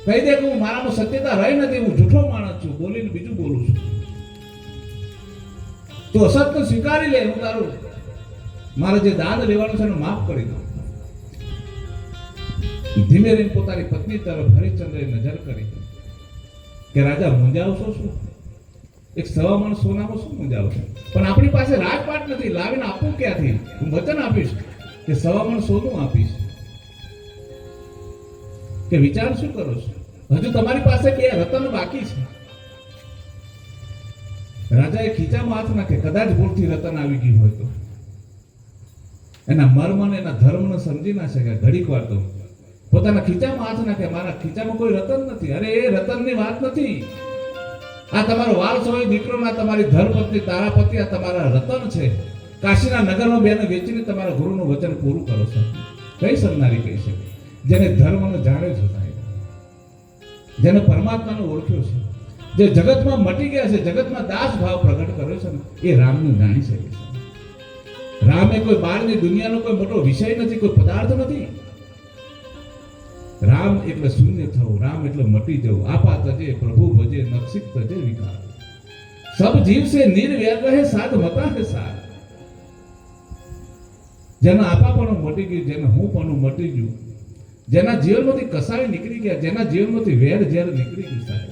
કહી દે કે હું મારામાં સત્યતા રહી નથી, હું જૂઠો માણસ છું, બોલીને બીજું બોલું છું. તો અસત્ય સ્વીકારી લે, હું તારું મારે જે દાન લેવાનું છે એને માફ કરી દઉં. ધીમે રહીને પોતાની પત્ની તરફ હરિશ્ચંદ્રે નજર કરી કે રાજા મૂંઝાવશો શું? એક 1.25 મણ સોનામાં શું મૂંઝાવશો? પણ આપણી પાસે રાજપાટ નથી, લાવીને આપું ક્યાંથી? હું વચન આપીશ કે 1.25 મણ સોનું આપીશ. કે વિચાર શું કરો છો? હજુ તમારી પાસે 2 રતન બાકી છે. રાજાએ ખીચામાં હાથ નાખે, કદાચ ભૂલથી રતન આવી ગયું હોય તો. એના મર્મને એના ધર્મને સમજી ના શકે. ઘડીક વાર તો પોતાના ખીચામાં હાથ નાખે, મારા ખીચામાં કોઈ રતન નથી. અરે એ રતનની વાત નથી. આ તમારો વારસો હોય દીકરોના, તમારી ધર્મપત્ની તારાપતિ આ તમારા રતન છે. કાશીના નગરમાં બેને વેચીને તમારા ગુરુનું વચન પૂરું કરો છો. કઈ સંનારી કહી શકે? જેને ધર્મને જાણ્યો છે સાહેબ, જેને પરમાત્માને ઓળખ્યો છે, જે જગતમાં મટી ગયા છે, જગતમાં દાસ ભાવ પ્રગટ કર્યો છે ને, એ રામને જાણી શકે છે. રામ એ કોઈ બહારની દુનિયાનો કોઈ મોટો વિષય નથી, કોઈ પદાર્થ નથી. રામ એટલે શૂન્ય થવું, રામ એટલે મટી જવું. આપા તજે પ્રભુ ભજે, નક્ષિક તજે વિકાર. સબ જીવ સે નિર્વૈર રહે, સાધ મતા હે સાર. જેના આપાપણું મટી ગયું, જેના હું પણ મટી ગયું, જેના જીવનમાંથી કસાય નીકળી ગયા, જેના જીવનમાંથી વેર ઝેર નીકળી ગયું સાહેબ.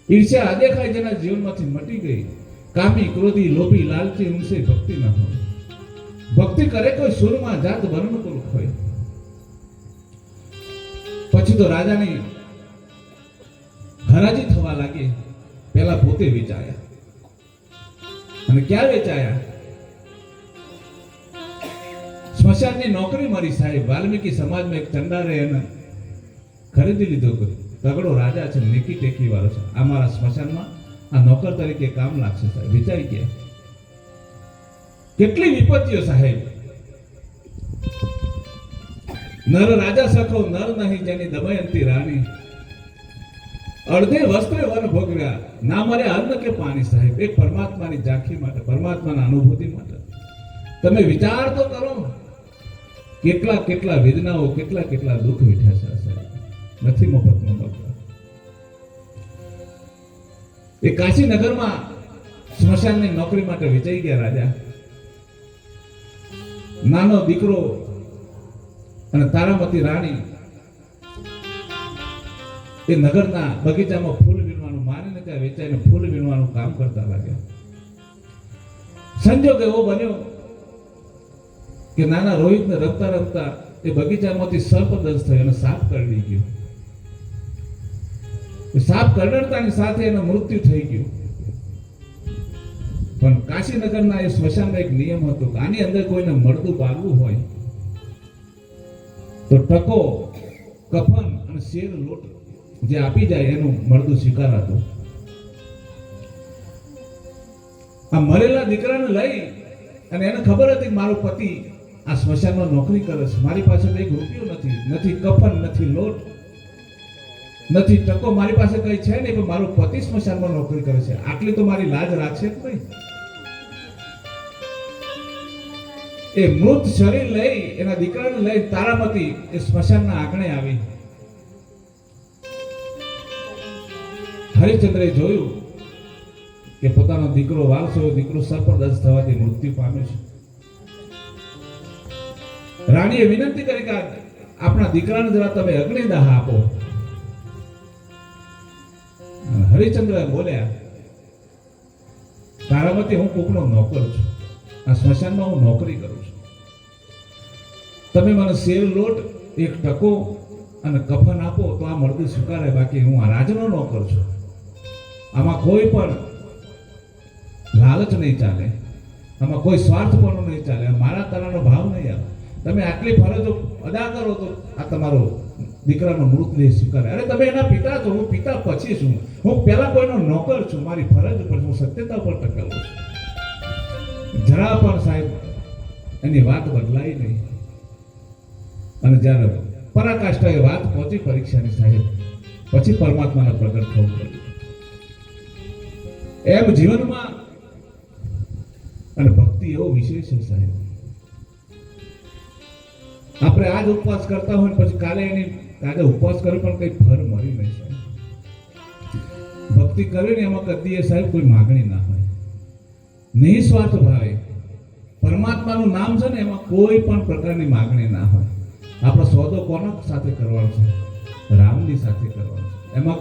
ઈર્ષ્યા અદેખાય જેના જીવનમાંથી મટી ગઈ. કામી ક્રોધી લોભી લાલચી ઉનસે ભક્તિ ન હોય. ભક્તિ કરે કોઈ સુરમાં જાત વર્ણ પુરુષ હોય. પછી તો રાજાની હરાજી થવા લાગી. પહેલા પોતે વેચાયા. અને ક્યાં વેચાયા? સ્મશાનની નોકરી મળી સાહેબ. વાલ્મીકી સમાજમાં એક ચંડારે એને ખરીદી લીધો. તગડો રાજા છે, નેકી ટેકી વાળો છે, આ મારા સ્મશાનમાં આ નોકર તરીકે કામ લાગશે સાહેબ. વિચારી ગયા કેટલી વિપત્તિઓ સાહેબ. નર રાજા સખો નર નહીં, જેની દમયંતી રાણી. અડધે વસ્ત્રે વન ભોગવ્યા, ના મરે અન્ન કે પાણી સાહેબ. એક પરમાત્માની ઝાંખી માટે, પરમાત્માના અનુભૂતિ માટે. તમે વિચાર તો કરો, કેટલા કેટલા વેદનાઓ, કેટલા કેટલા દુઃખ વેઠ્યા છે સાહેબ. નથી મફતમાં મળતા. એ કાશી નગરમાં સ્મશાનની નોકરી માટે વિચારી ગયા રાજા. નાનો દીકરો અને તારામતી રાણી એ નગરના બગીચામાં ફૂલ વીણવાનું મારીને ત્યાં વેચાઈને ફૂલ વીણવાનું કામ કરતા લાગ્યા. સંજોગ એવો બન્યો કે નાના રોહિતને રમતા રમતા એ બગીચામાંથી સર્પદંશ થયો અને સાપ કરડી ગયો. સાપ કરડતાની સાથે એનું મૃત્યુ થઈ ગયું. પણ કાશીનગરના એ સ્મશાનમાં એક નિયમ હતો કે આની અંદર કોઈને મળદું પાડવું હોય તો ટકો, કફન અને શેર લોટ જે આપી જાય એનું મળદું સ્વીકારાતું. આ મરેલા દીકરાને લઈ અને એને ખબર હતી કે મારો પતિ આ સ્મશાનમાં નોકરી કરે છે, મારી પાસે એક રૂપિયો નથી, નથી કફન, નથી લોટ, નથી ટકો, મારી પાસે કઈ છે નહીં, પણ મારો પતિ સ્મશાનમાં નોકરી કરે છે, આટલી તો મારી લાજ રાખશે જ નહીં. એ મૃત શરીર લઈ એના દીકરાને લઈ તારામતી એ સ્મશાનના આંગણે આવી. હરિચંદ્રે જોયું કે પોતાનો દીકરો વારસો દીકરો સર્પદંશ થવાથી મૃત્યુ પામ્યો છે. રાણીએ વિનંતી કરી કે આપણા દીકરાને જરા તમે અગ્નિદાહ આપો. હરિચંદ્ર બોલ્યા, તારામતી હું કોકનો નોકર છું, આ સ્મશાનમાં હું નોકરી કરું છું. તમે મને શેર લોટ, એક ટકો અને કફન આપો તો આ મળદું સ્વીકારે, બાકી હું આ રાજનો નોકર છું. આમાં કોઈ પણ લાલચ નહીં ચાલે, આમાં કોઈ સ્વાર્થપણું નહીં ચાલે, મારા તરાનો ભાવ નહીં આવે. તમે આટલી ફરજો અદા કરો તો આ તમારો દીકરાનો મૃતદેહ સ્વીકારે. અરે તમે એના પિતા છો, હું પિતા પછી છું, હું પહેલા કોઈનો નોકર છું, મારી ફરજ પર હું સત્યતા પર ટકેલો છું. જરા પણ સાહેબ એની વાત બદલાઈ નહીં. અને જ્યારે પરાકાષ્ઠાએ વાત પહોંચી પરીક્ષાની સાહેબ, પછી પરમાત્માના પ્રગટ થવું પડ્યું. એમ જીવનમાં અને ભક્તિ એવો વિષય છે સાહેબ. આપણે આજ ઉપવાસ કરતા હોય પછી કાલે એની આજે ઉપવાસ કરે પણ કઈ ફળ મળી નહીં સાહેબ. ભક્તિ કરીને એમાં કદી સાહેબ કોઈ માગણી ના હોય, નિસ્વાર્થ ભાવે પરમાત્માનું નામ છે ને, એમાં કોઈ પણ પ્રકારની માગણી ના હોય. આપણો સોદો કોના સાથે કરવાનો છે? રામની સાથે કરવાનો છે. એમાં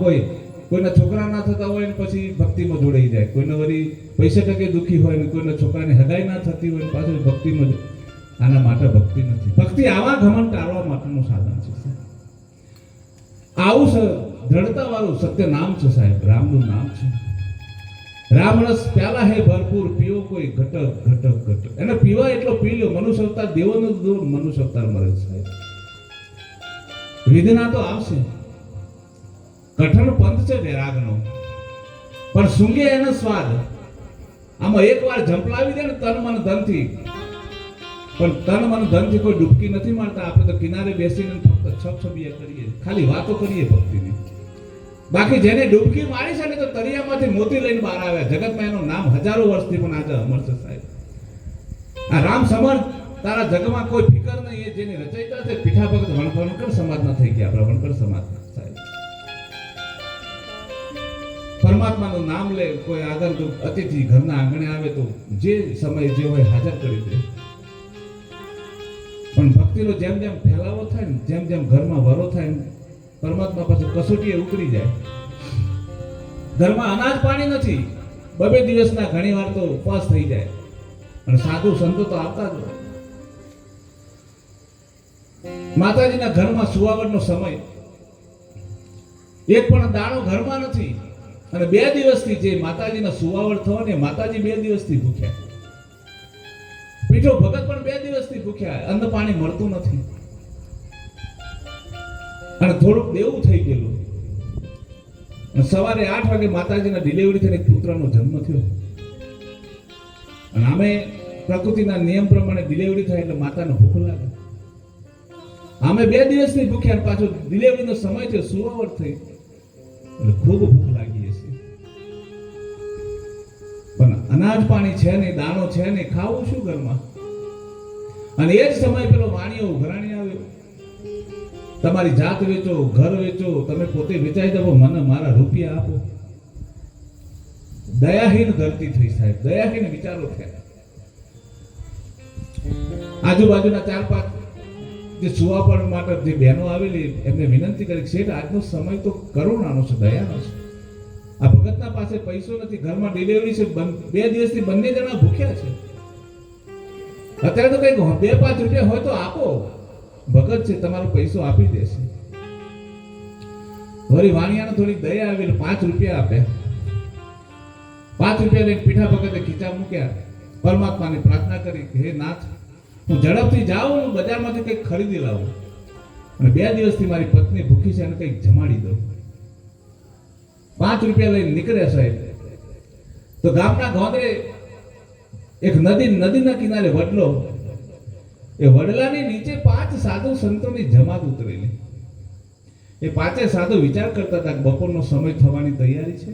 કોઈના છોકરા ના થતા હોય ને પછી ભક્તિમાં જોડાઈ જાય, કોઈને વળી પૈસા ટકે દુઃખી હોય ને કોઈના છોકરાની હગાઈ ના થતી હોય ને પાછું ભક્તિમાં. આના માટે ભક્તિ નથી. ભક્તિ આવા ઘમંડ ટાળવા માટેનું સાધન છે. આવું દ્રઢતા વાળું સત્ય નામ છે સાહેબ, રામનું નામ છે. રામ રસ પ્યાલા હે ભરપૂર, પીઓ કોઈ ઘટક ઘટક ઘટક. એને પીવા એટલો પી લ્યો. મનુષ્ય અવતાર દેવોનો દૂર મનુષ્ય અવતાર મળે સાહેબ. વેદના તો આવશે. કઠણ પંથ છે વૈરાગનો, પણ સૂંઘે એનો સ્વાદ. આમાં એકવાર ઝંપલાવી દે ને તન મન ધનથી, પણ તન મન ધનથી કોઈ ડૂબકી નથી મારતા. આપણે તો કિનારે બેસીને ફક્ત છબછબીએ કરીએ, ખાલી વાતો કરીએ ભક્તિની. બાકી જેને ડૂબકી મારી છે ને તો તળિયામાંથી મોતી લઈને બહાર આવ્યા. જગતમાં એનું નામ હજારો વર્ષથી પણ આજે અમર છે સાહેબ. આ રામ સમર્થ તારા જગમાં કોઈ ફિકર નહીં. એ જેની રચયિતા છે પીઠા ભગત વણકર સમાજના થઈ ગયા. આપણા વણકર સમાજના સાહેબ. પરમાત્માનું નામ લે, કોઈ આગંતુક અતિથિ ઘરના આંગણે આવે તો જે સમય જે હોય હાજર કરી દે. પણ ભક્તિનો જેમ જેમ ફેલાવો થાય ને, જેમ જેમ ઘરમાં વરો થાય ને, પરમાત્મા પાસે કસોટીએ ઉતરી જાય. ઘરમાં અનાજ પાણી નથી, બબે દિવસના ઘણી વાર તો ઉપવાસ થઈ જાય. અને સાધુ સંતો તો આવતા જ હોય. માતાજીના ઘરમાં સુવાવડનો સમય, એક પણ દાણો ઘરમાં નથી. અને 2 દિવસથી જે માતાજીના સુવાવડ થવા ને, માતાજી 2 દિવસથી ભૂખ્યા. પીઠો ભગત પણ 2 દિવસથી ભૂખ્યા. અન્ન પાણી મળતું નથી. અને થોડુંક દેવું થઈ ગયેલું. અને સવારે 8 વાગે માતાજીના ડિલિવરી થઈને પુત્રનો જન્મ થયો. અને આમે પ્રકૃતિના નિયમ પ્રમાણે ડિલિવરી થાય એટલે માતાને ભૂખ લાગે. આમે 2 દિવસથી ભૂખ્યા. પાછો ડિલિવરીનો સમય થયો, સુવાવડ થઈ એટલે ખૂબ ભૂખ લાગી હશે. પણ અનાજ પાણી છે નહીં, દાણો છે નહીં, ખાવું શું ઘરમાં? અને એ જ સમય પેલો વાણિયો ઉઘરાણી આવ્યો. તમારી જાત વેચો, ઘર વેચો, તમે પોતે વેચાઈ દો, મને મારા રૂપિયા આપો. દયાહીન ધરતી થઈ સાહેબ, દયાહીન વિચારો થયા. આજુબાજુના 4-5 જે સુવાપડ માટે જે બહેનો આવેલી એમને વિનંતી કરી, શેઠ આજનો સમય તો કરુણાનો છે, દયાનો છે. આ ભગતના પાસે પૈસો નથી, ઘરમાં ડિલિવરી છે, 2 દિવસથી બંને જણા ભૂખ્યા છે. અત્યારે તો કઈક 2-5 રૂપિયા હોય તો આપો. ભગત છે, તમારો પૈસો આપી દેશે. વળી વાણિયાને થોડી દયા આવી, 5 રૂપિયા આપ્યા. 5 રૂપિયા લઈને પીઠા ભગતે ખીચા મૂક્યા. પરમાત્માની પ્રાર્થના કરી કે હે નાથ, હું ઝડપથી જાઉં, હું બજારમાંથી કંઈક ખરીદી લાવું, અને 2 દિવસથી મારી પત્ની ભૂખી છે, એને કંઈક જમાડી દઉં. 5 રૂપિયા લઈને નીકળ્યા સાહેબ. તો ગામના ગોંદરે એક નદીના કિનારે વડલો, એ વડલાની નીચે 5 સાધુ સંતોની જમાત ઉતરેલી. એ 5 સાધુ વિચાર કરતા હતા કે બપોરનો સમય થવાની તૈયારી છે.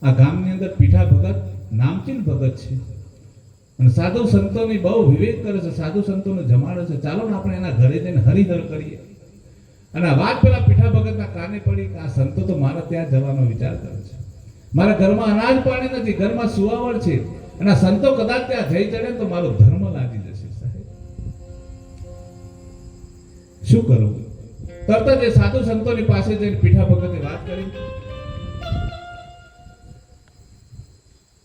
આ ગામની અંદર પીઠા ભગત નામચીન ભગત છે, અને સાધુ સંતોની બહુ વિવેક કરે છે, સાધુ સંતોને જમાડે છે. ચાલો ને આપણે એના ઘરે જઈને હરિહર કરીએ. અને આ વાત પેલા પીઠા ભગતના કાને પડી કે આ સંતો તો મારા ત્યાં જવાનો વિચાર કરે છે. મારા ઘરમાં અનાજ પાણી નથી, ઘરમાં સુવાવડ છે, અને આ સંતો કદાચ ત્યાં જઈ ચડે તો મારો ધર્મ લાગી જશે સાહેબ. શું કરું? તરત જ એ સાધુ સંતોની પાસે જઈને પીઠા ભગતે વાત કરી.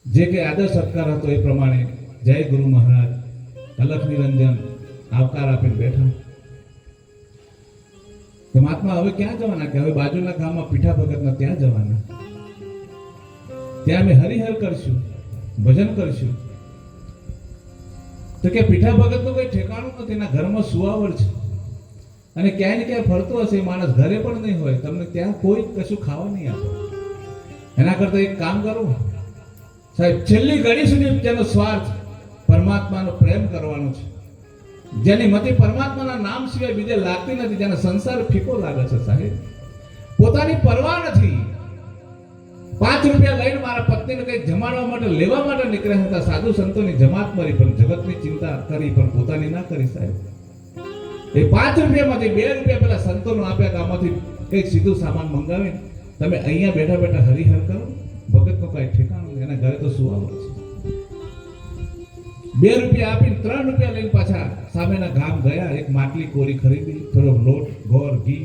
જે કે આદર સત્કાર હતો એ પ્રમાણે જય ગુરુ મહારાજ, અલખ નિરંજન આવકાર આપીને બેઠા. તો મહાત્મા હવે ક્યાં જવાના? કે હવે બાજુના ગામમાં પીઠા ભગતના ત્યાં જવાના. ત્યાં અમે હરિહર કરશું, ભજન કરશું. તો કે પીઠા ભગતનું કોઈ ઠેકાણું નથી, એના ઘરમાં સુવાવડ છે, અને ક્યાંય ને ક્યાંય ફરતો હશે. માણસ ઘરે પણ નહીં હોય, તમને ત્યાં કોઈ કશું ખાવા નહીં આપે. એના કરતા એક કામ કરો સાહેબ, છેલ્લી ઘડી સુધી જેનો સ્વાર્થ પરમાત્માનો પ્રેમ કરવાનો છે, જેની મતિ પરમાત્માના નામ સિવાય બીજે લાગતી નથી, જેનો સંસાર ફીકો લાગે છે સાહેબ, પોતાની પરવા નથી. 5 રૂપિયા લઈને મારા પત્નીને કંઈક જમાડવા માટે લેવા માટે નીકળ્યા હતા. સાધુ સંતોની જમાત મળી, પણ જગતની ચિંતા કરી, પણ પોતાની ના કરી સાહેબ. એ 5 રૂપિયામાંથી 2 રૂપિયા પેલા સંતોનો આપ્યા, આમાંથી કંઈક સીધું સામાન મંગાવીને તમે અહીંયા બેઠા બેઠા હરિહર કરો. ભગતનો કઈ ઠેકાણું નહીં, એના ઘરે તો સુવાવડ છે. 2 રૂપિયા આપીને 3 રૂપિયા લઈને પાછા સામેના ગામ ગયા. એક માટલી કોરી ખરીદી, થોડોક લોટ, ગોળ, ઘી,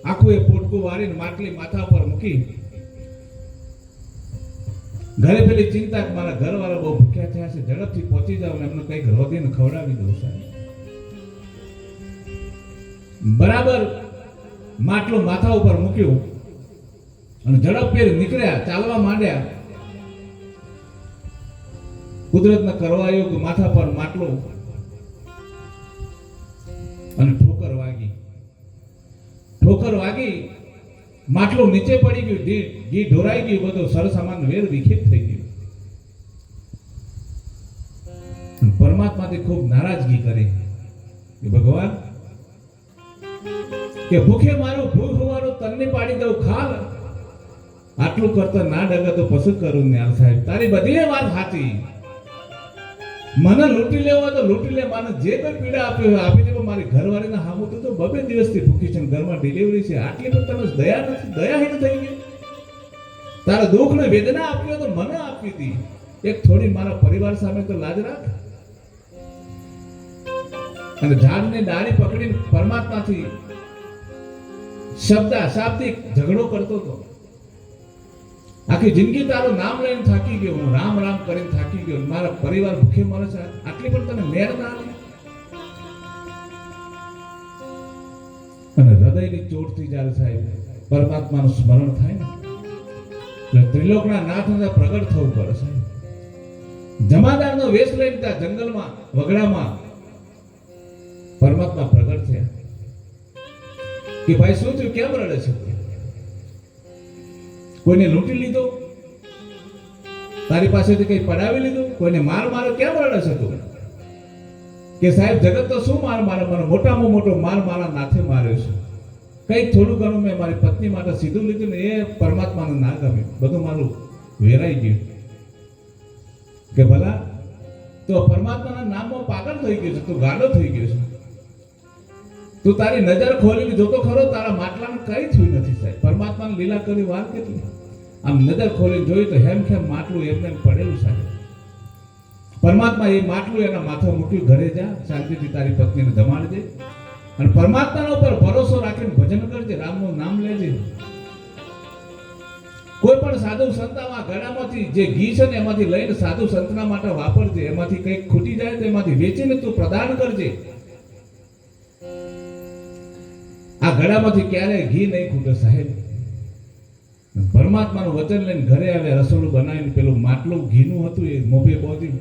આખું એ પોટકું વાળીને માટલી માથા પર મૂકી. ઘરે પેલી ચિંતા કે મારા ઘરવાળા બહુ ભૂખ્યા થયા છે, ઝડપથી પહોંચી જાવ ને એમને કંઈક રોધીને ખવડાવી દઉં સાહેબ. બરાબર માટલું માથા ઉપર મૂક્યું અને ઝડપ ફેર નીકળ્યા, ચાલવા માંડ્યા. કુદરતના કરવાયો કે માથા પર માટલો અને ઠોકર વાગી માટલું નીચે પડી ગયું, ઘી ઢોરાઈ ગયું, બધું સરસામાન વેર વિખેર થઈ ગયું. પરમાત્માથી ખૂબ નારાજગી કરી કે ભગવાન કે ભૂખે મારું ભૂખ હોવાનું તન્ને પાડી દઉં, ખા લે. આટલું કરતા ના ડગે તો પસંદ કરું ને સાહેબ, તારી બધી વાત સાચી. મને લૂંટી લેવો તો લૂંટી લે, મને જે કોઈ પીડા આપી હોય આપી દે. મારી ઘરવાળીના હામું તો 2 દિવસથી ભૂખી છે, ઘરમાં ડિલિવરી છે, આટલી પણ તને દયા નથી, દયાહીન થઈ ગઈ. તારા દુઃખ ને વેદના આપી હોય તો મને આપી હતી. એક થોડી મારા પરિવાર સામે તો લાજ રાખ. અને ઝાડની ડાળી પકડીને પરમાત્માથી શાબ્દિક ઝઘડો કરતો હતો. આખી જિંદગી તારું નામ લઈને થાકી ગયો, હું રામ રામ કરીને થાકી ગયો, મારા પરિવાર ભૂખે મરે છે, આટલી પણ તને મેર ના આવી. અને હૃદયની ચોટથી જ્યારે સાહેબ પરમાત્માનું સ્મરણ થાય ને એટલે ત્રિલોકના નાથને પ્રગટ થવું પડે સાહેબ. જમાદારનો વેશ લઈને ત્યાં જંગલમાં વગડામાં પરમાત્મા પ્રગટ થયા કે ભાઈ શું થયું, કેમ રડે છે? કોઈને લૂંટી લીધો, તારી પાસેથી કઈ પડાવી લીધું, કોઈને માર મારો, કેમ રડે છે તું? કે સાહેબ જગત તો શું માર મારે, મને મોટામાં મોટો માર મારા નાથે માર્યો છે. કઈક થોડું ઘણું મેં મારી પત્ની માટે સીધું લીધું ને એ પરમાત્માને ના ગમે, બધું મારું વેરાઈ ગયું. કે ભલા તો પરમાત્માના નામમાં પાગલ થઈ ગયો છે, તું ગાંડો થઈ ગયો છે. તું તારી નજર ખોલીને જોતો ખરો, તારા માટલાને કઈ થયું નથી સાહેબ. પરમાત્માની લીલા કરી વાત કેટલી. આમ નજર ખોલીને જોયું તો હેમખેમ માટલું એમને પડેલું સાહેબ. પરમાત્મા એ માટલું એના માથે મૂક્યું, ઘરે જા, શાંતિથી તારી પત્નીને જમાડી દે અને પરમાત્માના ઉપર ભરોસો રાખીને ભજન કરજે, રામનું નામ લેજે. કોઈ પણ સાધુ સંતમાં ગળામાંથી જે ઘી છે ને એમાંથી લઈને સાધુ સંતના માટે વાપરજે. એમાંથી કંઈક ખૂટી જાય તો એમાંથી વેચીને તું પ્રદાન કરજે. આ ગળામાંથી ક્યારેય ઘી નહીં ખૂટે સાહેબ. પરમાત્માનું વચન લઈને ઘરે આવે, રસોડું બનાવીને પેલું માટલું ઘીનું હતું એ મોભે બોધ્યું.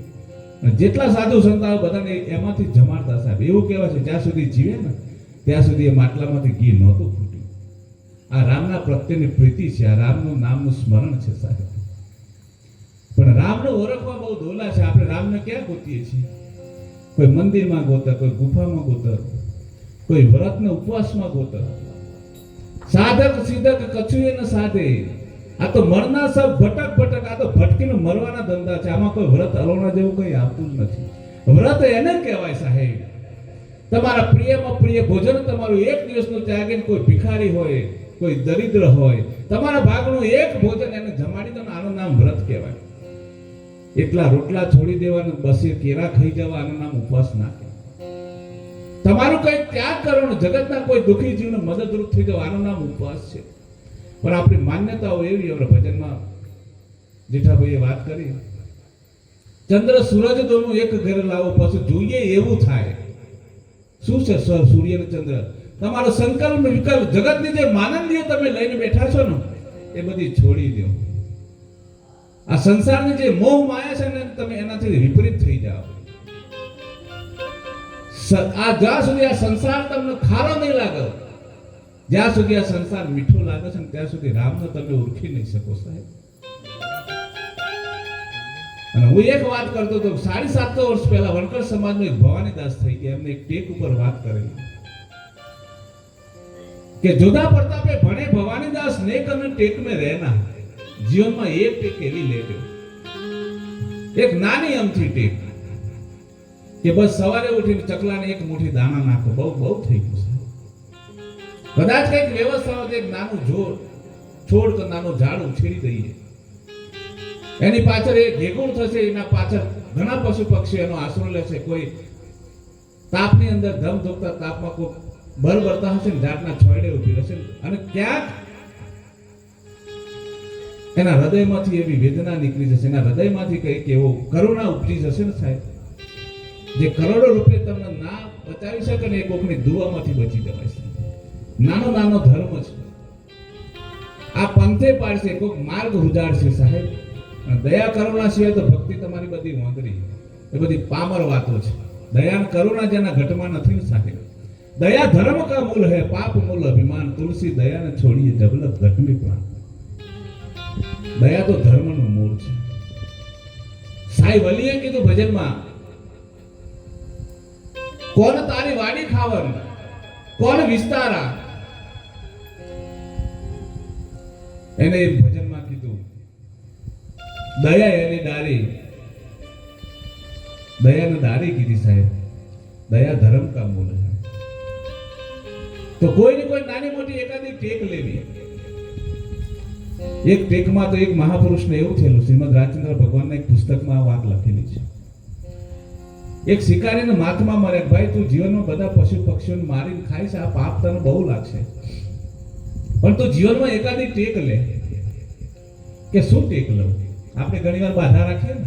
જેટલા સાધુ સંતાઓ બધાને એમાંથી જમાડતા સાહેબ. એવું કહેવાય છે જ્યાં સુધી જીવે ને ત્યાં સુધી એ માટલામાંથી ઘી નહોતું ખૂટ્યું. આ રામના પ્રત્યેની પ્રીતિ છે, આ રામનું નામનું સ્મરણ છે સાહેબ. પણ રામને ઓળખવા બહુ દોલા છે. આપણે રામને ક્યાં ગોતીએ છીએ? કોઈ મંદિરમાં ગોતર, કોઈ ગુફામાં ગોતર, કોઈ વ્રતને ઉપવાસમાં ગોતર. સાધક સિદ્ધક કછુએ ન સાધે. આ તો મરના સબ ભટક. આ તો ભટકીને મરવાના ધંધા છે. આમાં કોઈ વ્રત અલોણા જેવું કઈ આવતું જ નથી. વ્રત એને કહેવાય સાહેબ. તમારા પ્રિયમાં પ્રિય ભોજન તમારું એક દિવસનું ત્યાગીને કોઈ ભિખારી હોય, કોઈ દરિદ્ર હોય, તમારા ભાગનું એક ભોજન એને જમાડી દો, આનું નામ વ્રત કહેવાય. એટલા રોટલા છોડી દેવાના, બસે કેરા ખાઈ જવા, આનું નામ ઉપવાસ ના કહેવાય. તમારું કઈ ત્યાગ કરવાનું, જગતના કોઈ દુઃખી જીવને મદદરૂપ થઈ જવા, આનું નામ ઉપવાસ છે. પણ આપણી માન્યતાઓ એવી, આપણે ભજનમાં જેઠાભાઈએ વાત કરી, ચંદ્ર સૂરજ દોનું એક ઘરે લાવો પછી જોઈએ એવું થાય. શું છે સૂર્ય ને ચંદ્ર? તમારો સંકલ્પ વિકલ્પ, જગતની જે માનંદીઓ તમે લઈને બેઠા છો ને એ બધી છોડી દો. આ સંસારની જે મોહ માયા છે ને તમે એનાથી વિપરીત થઈ જાઓ. આ જ્યાં સુધી આ સંસાર તમને ખારો નહીં લાગે, જ્યાં સુધી આ સંસાર મીઠો લાગે છે ને ત્યાં સુધી રામને તમે ઓળખી નહીં શકો સાહેબ. અને હું એક વાત કરતો હતો, 750 વર્ષ પહેલા વણકર સમાજનો એક ભવાનીદાસ થઈ ગયા, એમને એક ટેક ઉપર વાત કરેલી કે જોધા પ્રતાપે ભણે ભવાનીદાસ નેક અને ટેક में रहना. જીવનમાં એક ટેક એવી લેજો, એક નાની અમથી ટેક કે બસ સવારે ઉઠીને ચકલાને એક મુઠ્ઠી દાણા નાખો, બહુ થઈ ગયું. કદાચ કઈક વ્યવસ્થા હોય, એક નાનું છોડ કે નાનું ઝાડ ઉછેરી દઈએ, એની પાછળ એક ઘેગુણ થશે, એના પાછળ ઘણા પશુ પક્ષી એનો આશરો લેશે. કોઈ તાપની અંદર ધમ ધોકતા તાપમાં કોઈ બરબરતા હશે ને ઝાડના છોડે ઉભી રહેશે અને ક્યાંક એના હૃદયમાંથી એવી વેદના નીકળી જશે, એના હૃદયમાંથી કંઈક એવો કરુણા ઉપજી જશે ને સાહેબ, જે કરોડો રૂપિયા તમને ના બચાવી શકે ને એ કોકની દુઆમાંથી બચી જવાય છે. નાનો નાનો ધર્મ છે, આ પંથે પાડશે, કોઈક માર્ગ ઉજાડશે સાહેબ. દયા કરુણા સિવાય તો ભક્તિ તમારી બધી બધી વાંદરી, એ બધી પામર વાતો છે. દયા અને કરુણા જેના ઘટમાં નથી ને સાહેબ. दया धर्म का मूल है, पाप मूल अभिमान, तुलसी दया ने छोड़िए जबलक घट में प्राण. दया तो धर्म નું મૂળ છે. સાઈ વલીએ કીધું ભજનમાં, કોણ તારી વાડી ખાવન, કોણ વિસ્તારા. એને ભજનમાં કીધું દયા એની દારી, દયા ને દારી કીધી સાહેબ. દયા ધર્મ કા મૂળ है. તો કોઈ ને કોઈ નાની મોટી એકાદી ટેક લેવી. એક ટેકમાં તો એક મહાપુરુષને એવું થયેલું, શ્રીમદ રાજચંદ્ર ભગવાનના એક પુસ્તકમાં આ વાત લખેલી છે. એક શિકારીને માથમાં મર્યા, ભાઈ તું જીવનમાં બધા પશુ પક્ષીઓને મારીને ખાઈશ, આ પાપ તને બહુ લાગશે, પણ તું જીવનમાં એકાદી ટેક લે. કે શું ટેક લઉં? આપણે ઘણીવાર બાધા રાખીએ ને,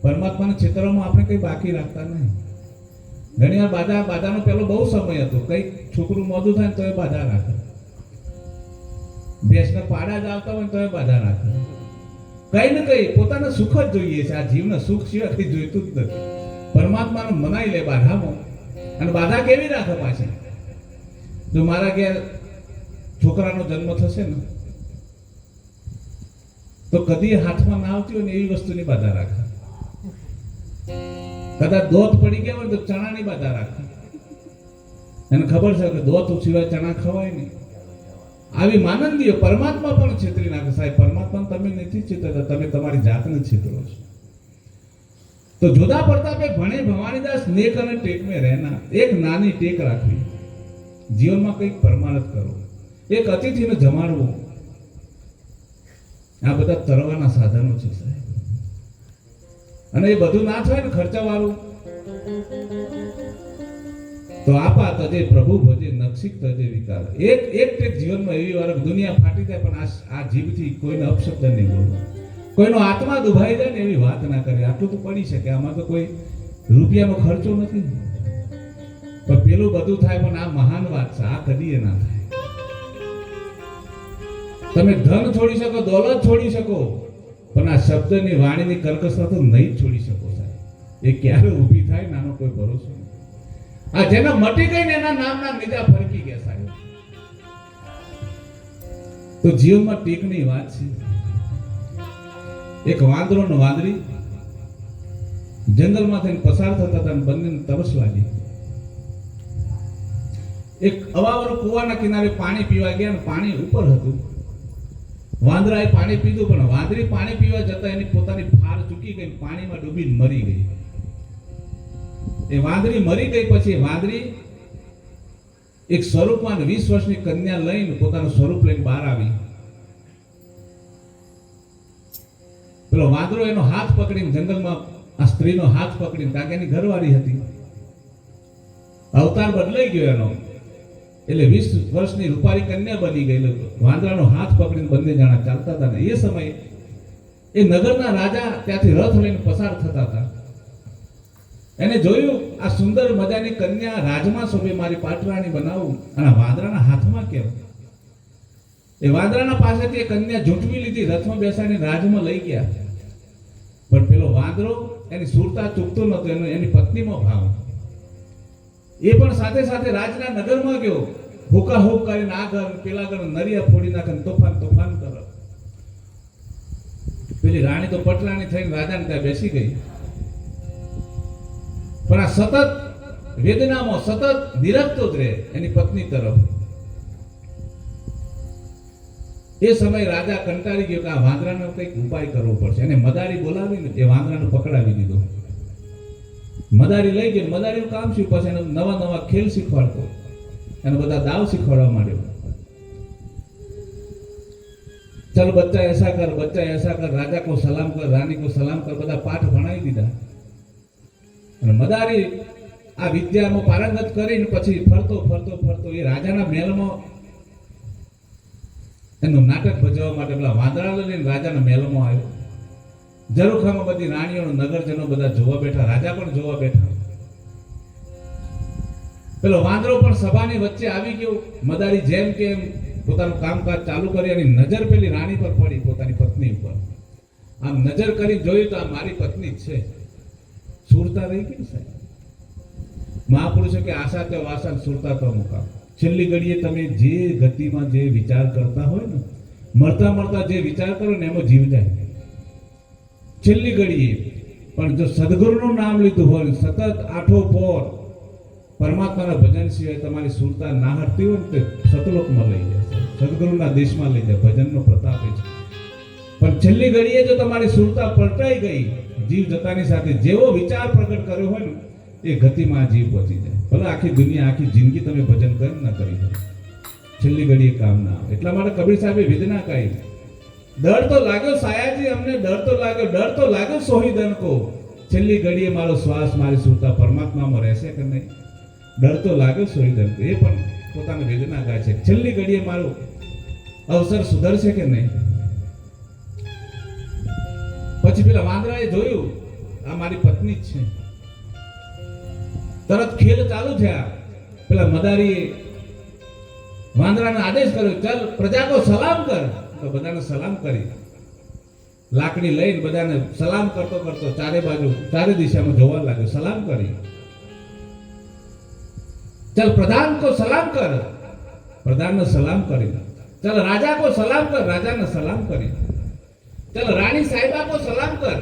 પરમાત્માના ક્ષેત્રમાં આપણે કઈ બાકી રાખતા નહીં. ઘણીવાર બાધાનો પેલો બહુ સમય હતો, કઈ છોકરું મોઢું થાય ને તો એ બાધા રાખે, ભેંસને પાડા જ આવતા હોય તો એ બાધા રાખે. કઈ ને કઈ પોતાને સુખ જ જોઈએ છે. આ જીવને સુખ સિવાય કઈ જોઈતું જ નથી. પરમાત્માને મનાઈ લે બાધામાં. અને બાધા કેવી રાખે પાછી? જો મારા ઘેર છોકરાનો જન્મ થશે ને તો કદી હાથમાં ના આવતી હોય ને એવી વસ્તુની બાધા રાખે. કદાચ દોત પડી ગયા હોય તો ચણાની બાધા રાખે. એને ખબર છે કે દોત સિવાય ચણા ખવાય નહીં. આવી માનંદીઓ પરમાત્મા પણ છેતરી નાખે. સાહેબ પરમાત્મા તમે નથી છેતરતા, તમે તમારી જાતને છેતરો છો. તો જુદા પ્રતાપે ભણે ભવાનીદાસ નેક અને ટેક में રહેના. એક નાની ટેક રાખવી, જીવનમાં કંઈક પરમાનંદ કરો, એક અતિથિને જમાડવું. આ બધા તરવાના સાધનો છે સાહેબ. અને એ બધું ના થાય ને ખર્ચાવાળું, તો આપા તજે પ્રભુ ભજે નક્ષિક તજે વિકાર. એક ટેક જીવનમાં એવી વાર દુનિયા ફાટી જાય પણ આ જીભથી કોઈને અપશબ્દ નહીં બોલવો, કોઈનો આત્મા દુભાઈ જાય ને એવી વાત ના કરે. આટલું તો પડી શકે, આમાં તો કોઈ રૂપિયાનો ખર્ચો નથી. પણ પેલું બધું થાય પણ આ મહાન વાત છે, આ કદી ના થાય. તમે ધન છોડી શકો, દોલત છોડી શકો, પણ આ શબ્દની વાણીની કર્કશતા તો નહીં છોડી શકો સાહેબ. એ ક્યારે ઊભી થાય નાનો કોઈ ભરોસો નહીં. આ જેના મટી ગઈ ને એના નામના નીજા ફરકી ગયા સાહેબ. તો જીવનમાં ટેકની વાત છે. એક વાંદરો ને વાંદરી જંગલમાંથી પસાર થતા હતા, બંનેને તરસ લાગી. એક અવાવરો કુવાના કિનારે પાણી પીવા ગયા, પાણી ઉપર હતું. વાંદરાએ પાણી પીધું, પણ વાંદરી પાણી પીવા જતા એની પોતાની ફાર ચૂકી ગઈ, પાણીમાં ડૂબીને મરી ગઈ. એ વાંદરી મરી ગઈ પછી વાંદરી એક સ્વરૂપમાં 20 વર્ષની કન્યા લઈને પોતાનું સ્વરૂપ લઈને બહાર આવી. પેલો વાંદરો એનો હાથ પકડીને જંગલમાં આ સ્ત્રીનો હાથ પકડીને, કારણ કે એની ઘરવાળી હતી, અવતાર બદલાઈ ગયો એનો, એટલે 20 વર્ષની રૂપારી કન્યા બની ગઈ. વાંદરાનો હાથ પકડીને બંને જણા ચાલતા હતા. ને એ સમયે એ નગરના રાજા ત્યાંથી રથ લઈને પસાર થતા હતા. એને જોયું આ સુંદર મજાની કન્યા રાજમાં શોભે, મારી પાટરાણી બનાવું, અને વાંદરાના હાથમાં કેમ? એ વાંદરાના પાસેથી એ કન્યા ઝૂંટવી લીધી, રથમાં બેસાડીને રાજમાં લઈ ગયા. પણ પેલો વાંદરો એની સુરતા ચૂકતો નતો, એની પત્નીમાં ભાવ. એ પણ સાથે સાથે રાજના નગરમાં ગયો, હુકા હુક કરીને આ ઘર પેલા ઘર નરિયા ફોડી નાખે, તોફાન કરે. પેલી રાણી તો પટરાણી થઈને રાજાને ત્યાં બેસી ગઈ. પણ આ સતત વેદનામાં સતત નિરખતો જ રહે એની પત્ની તરફ. એ સમય રાજા કંટાળી ગયો કે આ વાંદરાનો કંઈક ઉપાય કરવો પડશે. એને મદારી બોલાવીને એ વાંદરાને પકડાવી દીધો. મદારી લઈ ગઈ. મદારીનું કામ શું? પછી એને નવા ખેલ શીખવાડતો, એને બધા દાવ શીખવાડવા માંડ્યો. ચલ બચ્ચા એસા કર, બચ્ચા એસા કર, રાજા કો સલામ કર, રાની કો સલામ કર, બધા પાઠ ભણાવી દીધા. અને મદારી આ વિદ્યામાં પારંગત કરીને પછી ફરતો એ રાજાના મહેલમાં એનું નાટક ભજવવા માટે પેલા વાંદરાને લઈને રાજાના મહેલમાં આવ્યો. ઝરૂખામાં બધી રાણીઓ, નગરજનો બધા જોવા બેઠા, રાજા પણ જોવા બેઠા. પેલો વાંદરો પણ સભાની વચ્ચે આવી ગયો. મદારી જેમ કે પોતાનું કામકાજ ચાલુ કરી, એની નજર પેલી રાણી પર પડી, પોતાની પત્ની ઉપર. આમ નજર કરી જોયું તો આ મારી પત્ની જ છે. સુરતા રહી ગઈ સાહેબ. મહાપુરુષો કે આશા તે વાસન સુરતા તો મુકામ. છેલ્લી ઘડીએ તમે જે ગતિમાં જે વિચાર કરતા હોય ને, મળતા મળતા જે વિચાર કરો ને એમાં જીવ જાય છેલ્લી ઘડીએ. પણ જો સદગુરુનું નામ લીધું હોય, સતત આઠો પોર પરમાત્માના ભજન સિવાય તમારી સુરતા ના હટતી હોય ને તો સતલોકમાં લઈ જાય, સદગુરુના દેશમાં લઈ જાય. ભજનનો પ્રતાપ છે. પણ છેલ્લી ઘડીએ જો તમારી સુરતા પલટાઈ ગઈ, જીવ જતાની સાથે જેવો વિચાર પ્રગટ કર્યો હોય ને એ ગતિમાં જીવ પહોંચી જાય. ભલે આખી દુનિયા આખી જિંદગી તમે ભજન કરી ના કરી હોય, છેલ્લી ઘડીએ કામ ના આવે. એટલા માટે કબીર સાહેબે વેદના કહી, ડર તો લાગ્યો સાયાજી અમને, ડર તો લાગ્યો સોહીદન કો. છેલ્લી ઘડીએ મારો શ્વાસ મારી સુરતા પરમાત્મામાં રહેશે કે નહીં, ડર તો લાગ્યો સોહીદન કો. એ પણ પોતાની વેદના ગાય છે, છેલ્લી ઘડીએ મારો અવસર સુધરશે કે નહીં. પછી પેલા વાંદરાએ જોયું આ મારી પત્ની જ છે, તરત ખેલ ચાલુ થયા. પેલા મદારીએ વાંદરાને આદેશ કર્યો, ચાલ પ્રજા કો સલામ કર. તો બધાને સલામ કરી, લાકડી લઈને બધાને સલામ કરતો કરતો ચારે બાજુ ચારે દિશામાં જોવા લાગ્યો, સલામ કરી. ચાલ પ્રધાન કો સલામ કર, પ્રધાનને સલામ કરી. ચાલ રાજા કો સલામ કર, રાજાને સલામ કરી. ચાલ રાણી સાહેબા કો સલામ કર.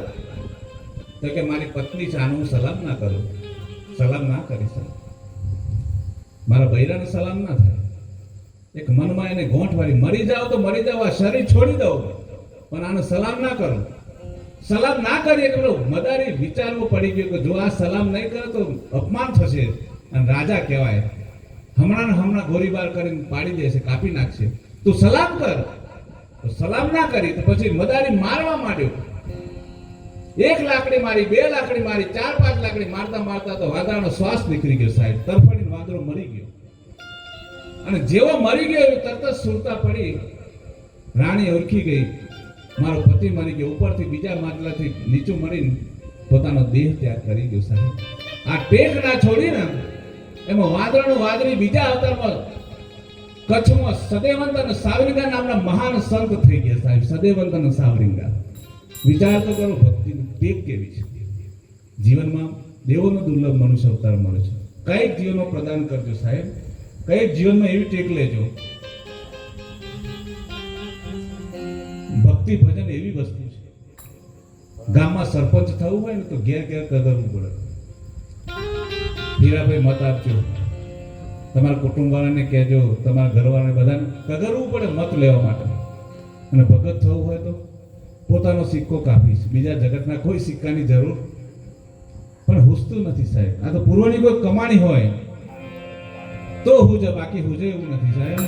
તો કે મારી પત્ની છે, આનું હું સલામ ના કરું, સલામ ના કરી શકું. મારા બૈરાને સલામ ના થાય. એક મનમાં એને ગોઠ વાળી, મરી જાવ તો મરી જાવ, આ શરીર છોડી દઉં, પણ આને સલામ ના કરું. સલામ ના કરીએ તો મદારી વિચારમાં પડી ગયો કે જો આ સલામ નહીં કરે તો અપમાન થશે અને રાજા કહેવાય, હમણાં ને હમણાં ગોળીબાર કરીને પાડી દેશે, કાપી નાખશે. તું સલામ કર. તો સલામ ના કરી તો પછી મદારી મારવા માંડ્યો. 1 લાકડી મારી, 2 લાકડી મારી, 4-5 લાકડી મારતા મારતા તો વાંદરાનો શ્વાસ નીકળી ગયો સાહેબ. તરફડીને વાંદરો મરી ગયો. અને જેવો મરી ગયો તરત જ સુરતા પડી. રાણી ઓળખી ગઈ મારો પતિ મરી ગયો. ઉપરથી બીજા માટલાથી નીચું મરીને પોતાનો દેહ ત્યાગ કરી ગયો સાહેબ. આ ટેક ના છોડીને એમાં વાંદરાનું વાદળી બીજા અવતારમાં કચ્છમાં સદેવંત અને સાવરિંગા નામના મહાન સંત થઈ ગયા સાહેબ. સદેવંત અને સાવરિંગા. વિચાર તો કરો ભક્તિની ટેક કેવી છે. જીવનમાં દેવોનો દુર્લભ મનુષ્ય અવતાર મળે છે. કઈક જીવનો પ્રદાન કરજો સાહેબ, કઈક જીવનમાં એવી ટેક લેજો. ભક્તિ ભજન એવી વસ્તુ છે. ગામમાં સરપંચ થવું હોય ને તો ઘેર ઘેર કગરવું પડે. હીરાભાઈ મત આપજો, તમારા કુટુંબવાળાને કહેજો, તમારા ઘરવાળાને બધાને કગરવું પડે મત લેવા માટે. અને ભગત થવું હોય તો પોતાનો સિક્કો કાપીશ, બીજા જગતના કોઈ સિક્કાની જરૂર પણ હુજતું નથી સાહેબ. આ તો પૂર્વની કોઈ કમાણી હોય તો હુજે, બાકી હુજે એવું નથી સાહેબ.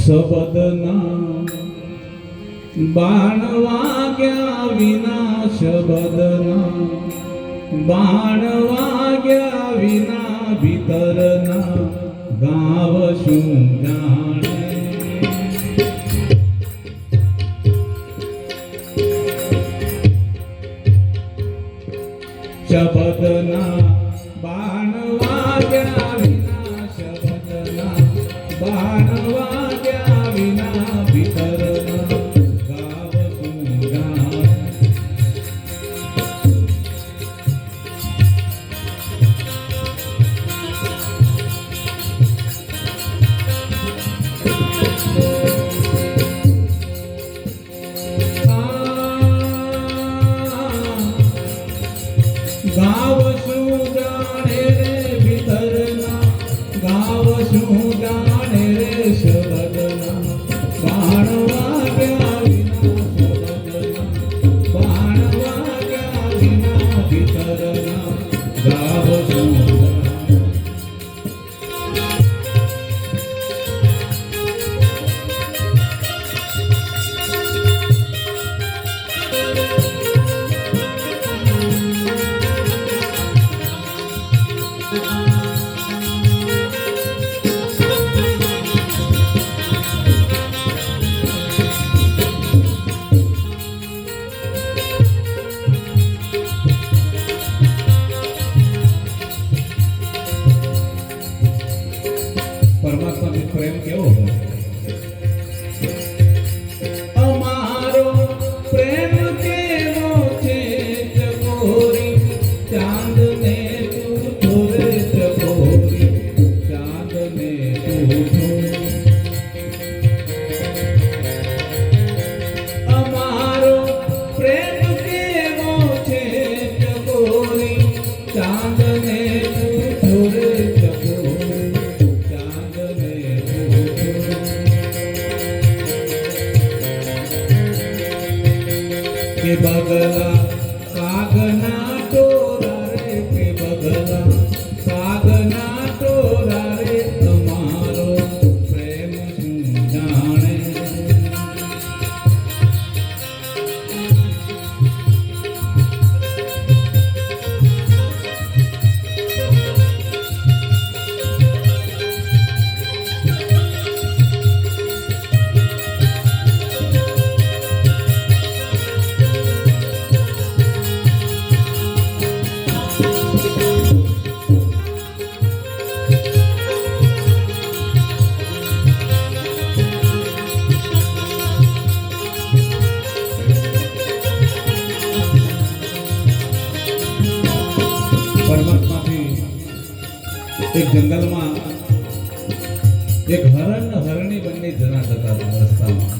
શબદના બાણ વાગ્યા વિના, શબદના બાણ વાગ્યા વિના, ભીતરના ગાવ શું જાણે. શબદના બાણ વાગ્યા વિના, શબદના બાણ વાગ્યા વિના, ભીતરના ગાવ શું જાણે. કે બગલા કાગના ટોરા રે કે બગલા કાગના ટોરા રે તમારો પ્રેમ શું જાણે એક જંગલમાં એક હરણ ને હરણી બંને જણા જતા હતા રસ્તામાં.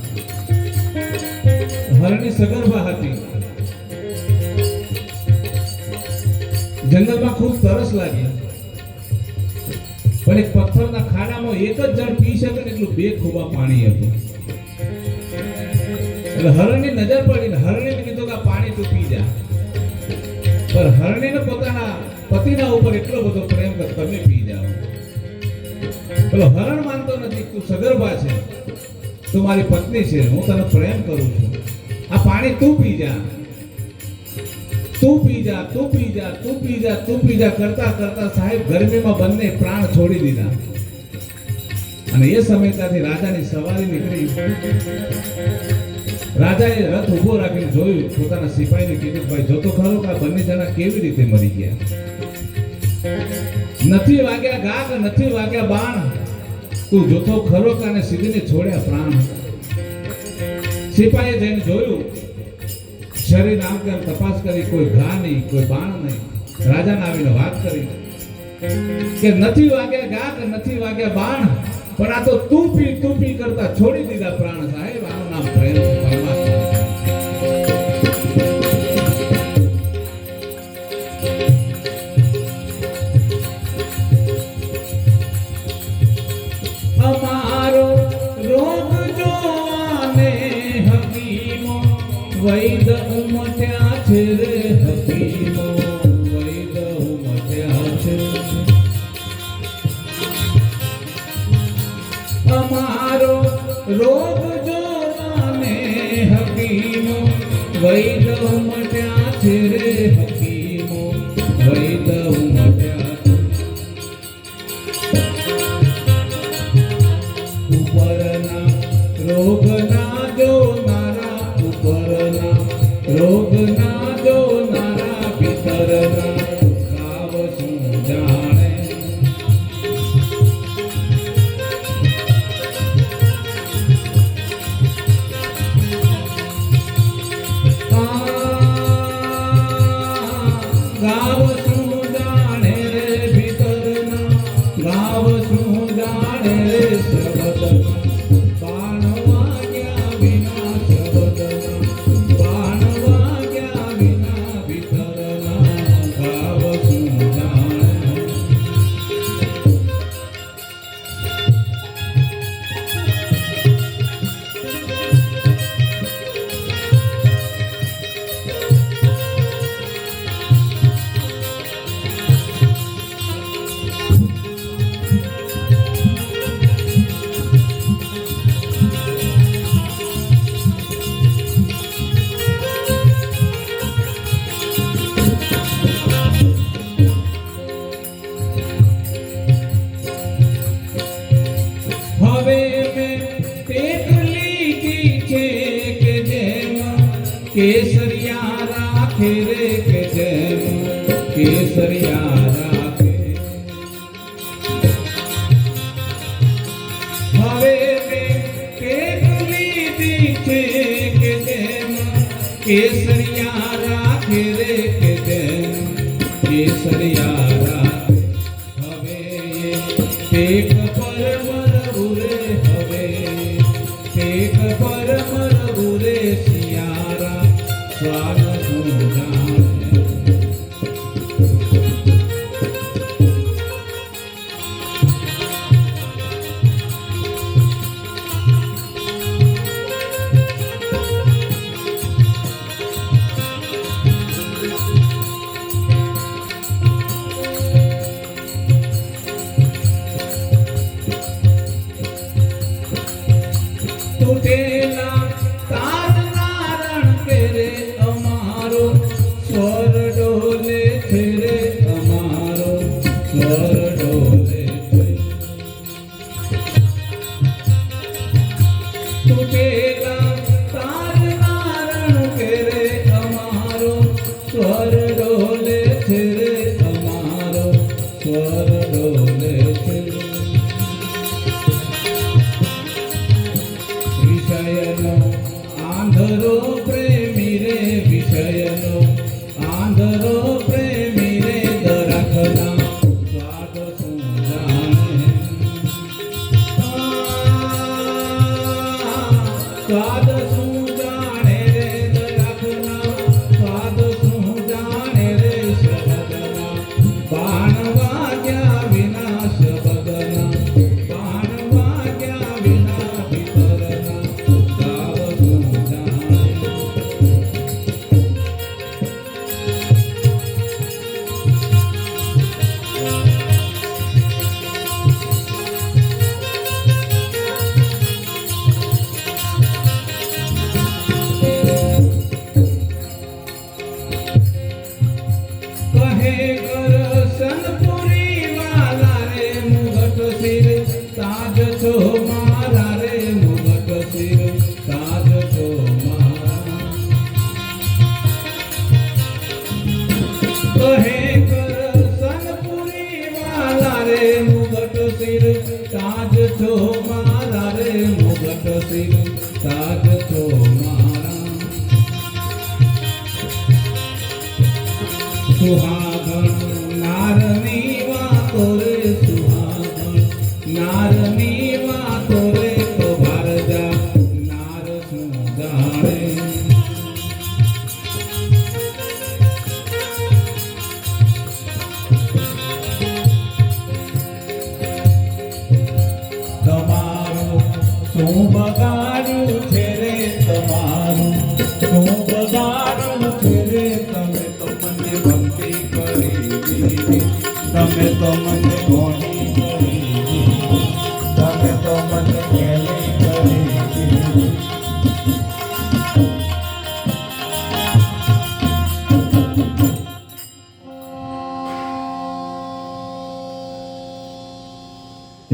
હરણી સગર્ભા હતી. જંગલમાં ખૂબ તરસ લાગી, પણ એક પથ્થરના ખાડામાં એક જ જણ પી શકે ને એટલું 2 ખોબા પાણી હતું. એટલે હરણની નજર પડી ને હરણીને કીધું કે આ પાણી તું પી જા. પણ હરણીને પોતાના પતિના ઉપર એટલો બધો પ્રેમ કે તમે પી જાઓ. પેલો હરણ માનતો નથી, તું સગર્ભા છે, તું મારી પત્ની છે, હું તને પ્રેમ કરું છું, આ પાણી તું પી જા, તું પી જા, તું પી જા, તું પી જા, તું પી જા કરતા કરતા સાહેબ ગરમીમાં બંને પ્રાણ છોડી દીધા. અને એ સમય ત્યાંથી રાજાની સવારી નીકળી. રાજાએ રથ ઉભો રાખીને જોયું, પોતાના સિપાહીને કીધું ભાઈ જોતો ખરો કે આ બંને જણા કેવી રીતે મરી ગયા. નથી વાગ્યા ગા કે નથી વાગ્યા બાણ, તું જોતો ખરો કે આને સીધીને છોડ્યા પ્રાણ. સિપાહીએ જઈને જોયું, શરીર આમ તેમ તપાસ કરી, કોઈ ઘા નહીં, કોઈ બાણ નહીં. રાજાને આવીને વાત કરી કે નથી વાગ્યા ગા કે નથી વાગ્યા બાણ, પણ આ તો તું પી કરતા છોડી દીધા પ્રાણ. સાહેબ આનું નામ પ્રેમ છે, પરમાત્મા. અમારો રોગ જોવાને હકીમો વૈદ ઉમટ્યા છે રે હકીમો વૈદ ઉમટ્યા છે. અમારો રોગ જોવાને હકીમો વૈદ ઉમટ્યા છે રે હકીમો વૈદ ઉમટ્યા છે. ઉપરના રોગના જોનારા, ઉપરના રોગના જોનારા, ભીતરના ભાવ શું જાણે. ગાવ શું જાણે રે ભીતરના, ગાવ શું જાણે રે શબ્દના. બાણ વાગ્યા વિના શબ્દના, બાણ વાગ્યા વિના ભીતરના ગાવ શું જાણે. હવે મેં પેટ લીધી છે કે જેમ કેસરિયા રાખે રે કે જેમ કેસરિયા રાખે. હવે મેં પેટ લીધી છે કે જેમ કેસરિયા રાખે રે કે જેમ કેસરિયા રાખે. હવે પેટ પર મરવું રે, હવે પેટ પર મરવું રે શિયારા સ્વાદ શું જાણે. આંધળો પ્રેમી રે વિષયનો, આંધળો પ્રેમી રે દરખના સ્વાદ શું જાણે, સ્વાદ શું જાણે રે દરખના, સ્વાદ શું જાણે રે શબ્દના, બાણ વાગ્યા વિના શબ્દના, બાણ વાગ્યા વિના ભીતરના ભાવ શું જાણે. કહે કરશનપુરી વાલા રે મુગટ શિર, તાજ છો મારા રે મુગટ શિર, તાજ છો મારા. કહે કરશનપુરી વાલા રે મુગટ શિર, તાજ છો મારા રે મુગટ શિર, તાજ છો મારા. સુહાગણ નારની વાતો રે, સુહાગણ નારની વાતો રે, તો ભારજા નાર શું જાણે. તમારું શું બગાડ્યું છે રે, તમારું શું બગાડ્યું છે રે, તમે તો મને ભક્તિ કરી દીધી, તમે તો મને ઘોડી કરી દીધી, તમે તો મને ઘેલી કરી દીધી.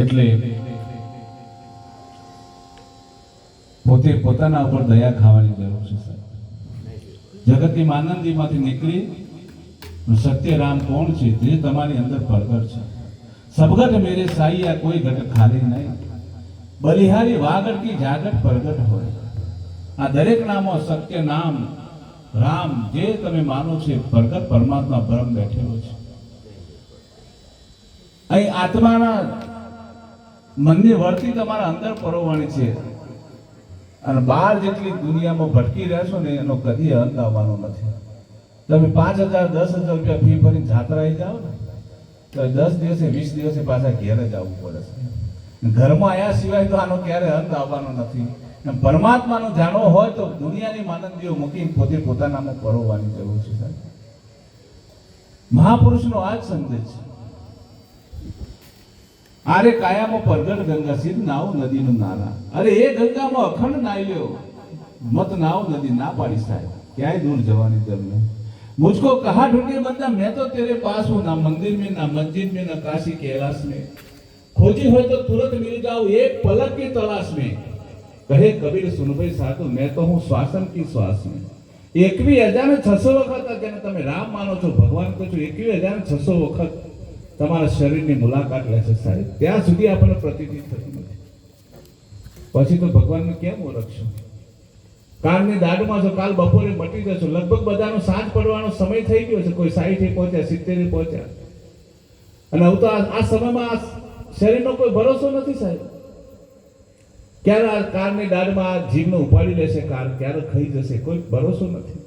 એટલે પોતે પોતાના ઉપર દયા ખાવાની જરૂર છે સાહેબ. જગતની માનંદીમાંથી નીકળી સત્ય રામ કોણ છે તે તમારી અંદર પ્રગટ છે. સબગટ મેરે સાઈયા કોઈ ઘટ ખાલી નહીં, બલિહારી વાગડ કી જાગટ પ્રગટ હોય. આ દરેક નામો સત્ય નામ રામ જે તમે માનો છે પ્રગટ પરમાત્મા પરમ બેઠેલો છે. અહીં આત્માના મનની વર્તી તમારા અંદર પરોવવાની છે અને બહાર જેટલી દુનિયામાં ભટકી રહેશો ને એનો કદી અંત આવવાનો નથી. તમે 5,000 10,000 રૂપિયા ફી ભરીને જાત્રાએ જાઓ ને તો 10 દિવસે 20 દિવસે પાછા ઘેરે જ આવવું પડે છે. ઘરમાં આવ્યા સિવાય તો આનો ક્યારે અંત આવવાનો નથી. અને પરમાત્માનું જાણવો હોય તો દુનિયાની માનંદીઓ મૂકીને પોતે પોતાનામાં પરોવવાની જરૂર છે સાહેબ. મહાપુરુષનો આ જ સંદેશ છે. આરે કાયામાં પ્રગટ ગંગા સિદ્ધ નાવ નદીનું નાના, અરે એ ગંગામાં અખંડ નાઈ લ્યો, મત નાવ નદી ના પાડી સાહેબ, ક્યાંય દૂર જવાની જરૂર નહીં. मुझको कहा ढूंढे बंदा, मैं तो तेरे पास हूँ, ना मंदिर में ना मस्जिद में ना काशी कैलाश में, खोजी हो तो तुरंत मिल जाओ एक पलक की तलाश में. कहे कबीर सुन भाई साधु, मैं तो हूँ श्वासन की श्वास में. 21,600 વખત જેને તમે રામ માનો છો, ભગવાન કહો છો, 21,600 વખત તમારા શરીરની મુલાકાત લેશે સાહેબ. ત્યાં સુધી આપણને પ્રતીતિ થતી નથી. પછી તો ભગવાનને કેમ ઓળખશું? કાલની દાડમાં છો, કાલ બપોરે મટી જશો. લગભગ બધાનો સાંજ પડવાનો સમય થઈ ગયો છે. કોઈ 60 પહોંચ્યા, 70 પહોંચ્યા, અને હવે તો આ સમયમાં આ શરીરનો કોઈ ભરોસો નથી સાહેબ. ક્યારે આ કારની દાડમાં જીવને ઉપાડી લેશે કાર, ક્યારે ખાઈ જશે, કોઈ ભરોસો નથી.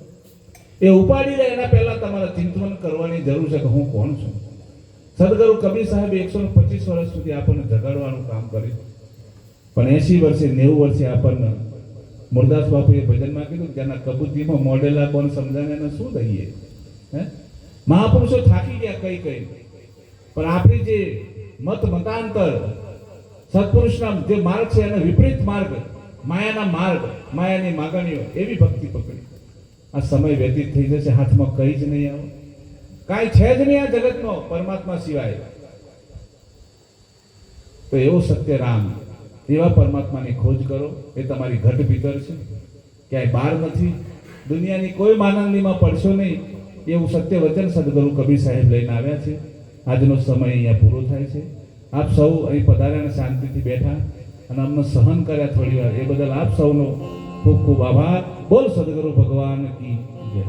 એ ઉપાડી લે એના પહેલા તમારે ચિંતન કરવાની જરૂર છે કે હું કોણ છું. સદગુરુ કબીર સાહેબ 125 વર્ષ સુધી આપણને જગાડવાનું કામ કર્યું, પણ 80 વર્ષે 90 વર્ષે આપણને મુરદાસ બાપુએ ભજનમાં કીધું કે એના કબૂતરીમાં મોડેલા કોણ સમજાને એને શું દઈએ. મહાપુરુષો થાકી ગયા કઈ કઈ, પણ આપણી જે મતાંતર સત્પુરુષના જે માર્ગ છે એનો વિપરીત માર્ગ, માયાના માર્ગ, માયાની માગણીઓ, એવી ભક્તિ પકડી. આ સમય વ્યતીત થઈ જશે, હાથમાં કઈ જ નહીં આવે, કાંઈ છે જ નહીં આ જગતમાં પરમાત્મા સિવાય. તો એવું સત્ય રામ, એવા પરમાત્માની ખોજ કરો. એ તમારી ઘટ ભીતર છે, ક્યાંય બહાર નથી. દુનિયાની કોઈ માનંદીમાં પડશો નહીં. એવું સત્ય વચન સદગુરુ કબીર સાહેબ લઈને આવ્યા છે. આજનો સમય અહીંયા પૂરો થાય છે. આપ સૌ અહીં પધાર્યા, શાંતિથી બેઠા અને અમને સહન કર્યા થોડી વાર, એ બદલ આપ સૌનો ખૂબ ખૂબ આભાર. बोल सदगुरु भगवान की जय।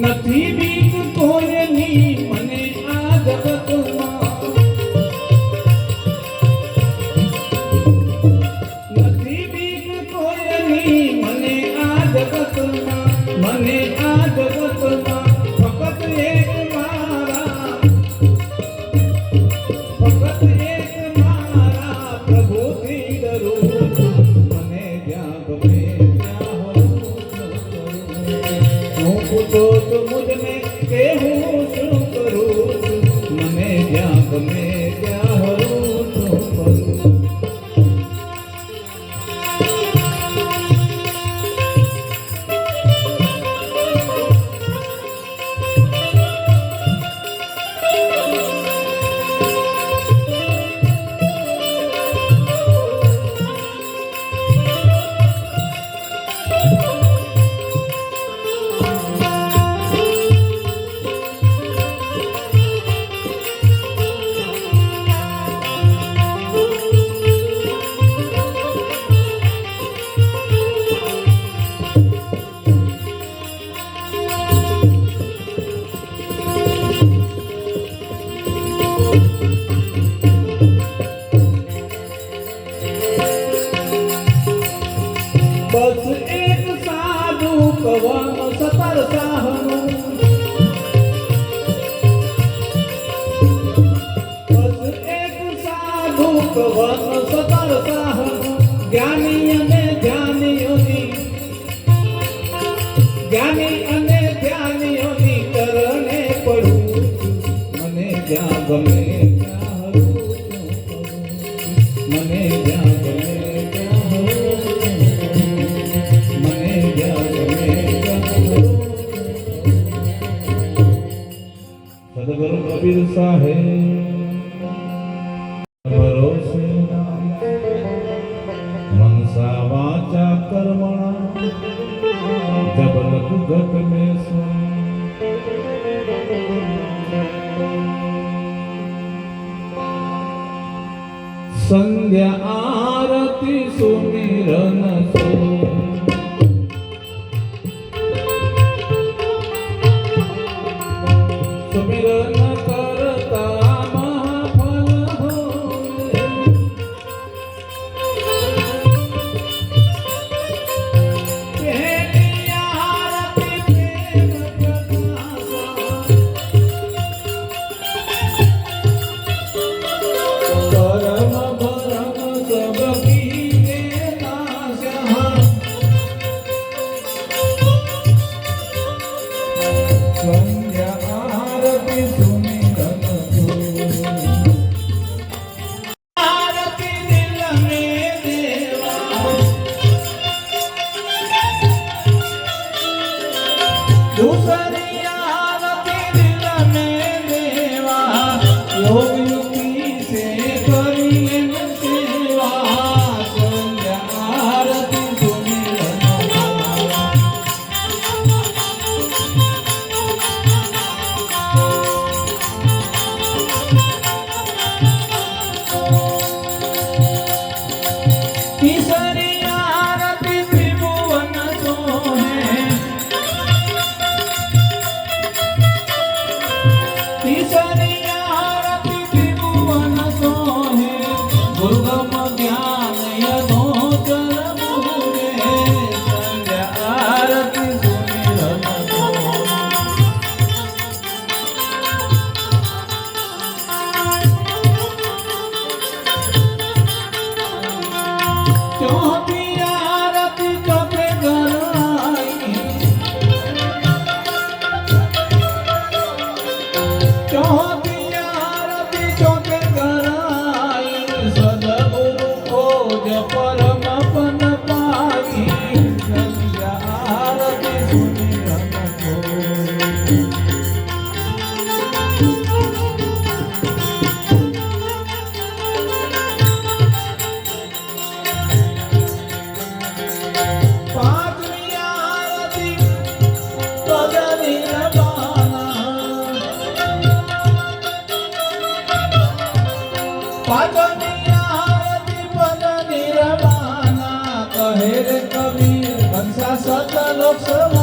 નથી બીક કોઈની મને આ જગતમાં, નથી બીક કોઈની મને આ જગતમાં, મને આ જગતમાં ફકત એક મારા, ફકત એક મારા પ્રભુથી ડરું છું. મને જ્યાં ગમે ત્યાં હરું છું. હું પૂછો તો મુझने કે હું શું કરું છું. મને જ્યાં ગમે ત્યાં હરું છું. બસ એક સાધુ કવન સતર સાહનું, બસ એક સાધુ કવન સતર સાહનું, જ્ઞાની અને ધ્યાનીઓની, જ્ઞાની અને ધ્યાનીઓની કરણે પડું છું. મને જ્યાં ગમે ત્યાં હરું છું. મને જ્યાં ગમે ત્યાં હરું છું. મને જ્યાં ગમે ત્યાં હરું છું. સદગુરુ કબીર સાહેબ ભરોસે મનસા વાચા કર્મણા જબ લખ ઘટ में संध्या आरती सुमिरन सो सुमिरन करता महाफल होए। पहली आरती प्रेम प्रकाशा, करम भरम सब कीजे नाशः। संध्या आरती सुमिरन सो, आरती दिल में देवा, दूसरी आरती दिल में देवा, योग युक्ति से करिए सेवा। संध्या आरती सुमिरन सो, तीसरी आरती त्रिभुवन सोहे, तीसरी आरती त्रिभुवन सोहे, दुर्गम ज्ञान यदोचर मुहे। संध्या आरती सुमिरन सो, चौथी आरती चौथे घर आई, चौथी आरती चौथे घर आई, सद्गुरु खोज परम पद पाई। संध्या आरती सुमिरन सो, સતલોક સમ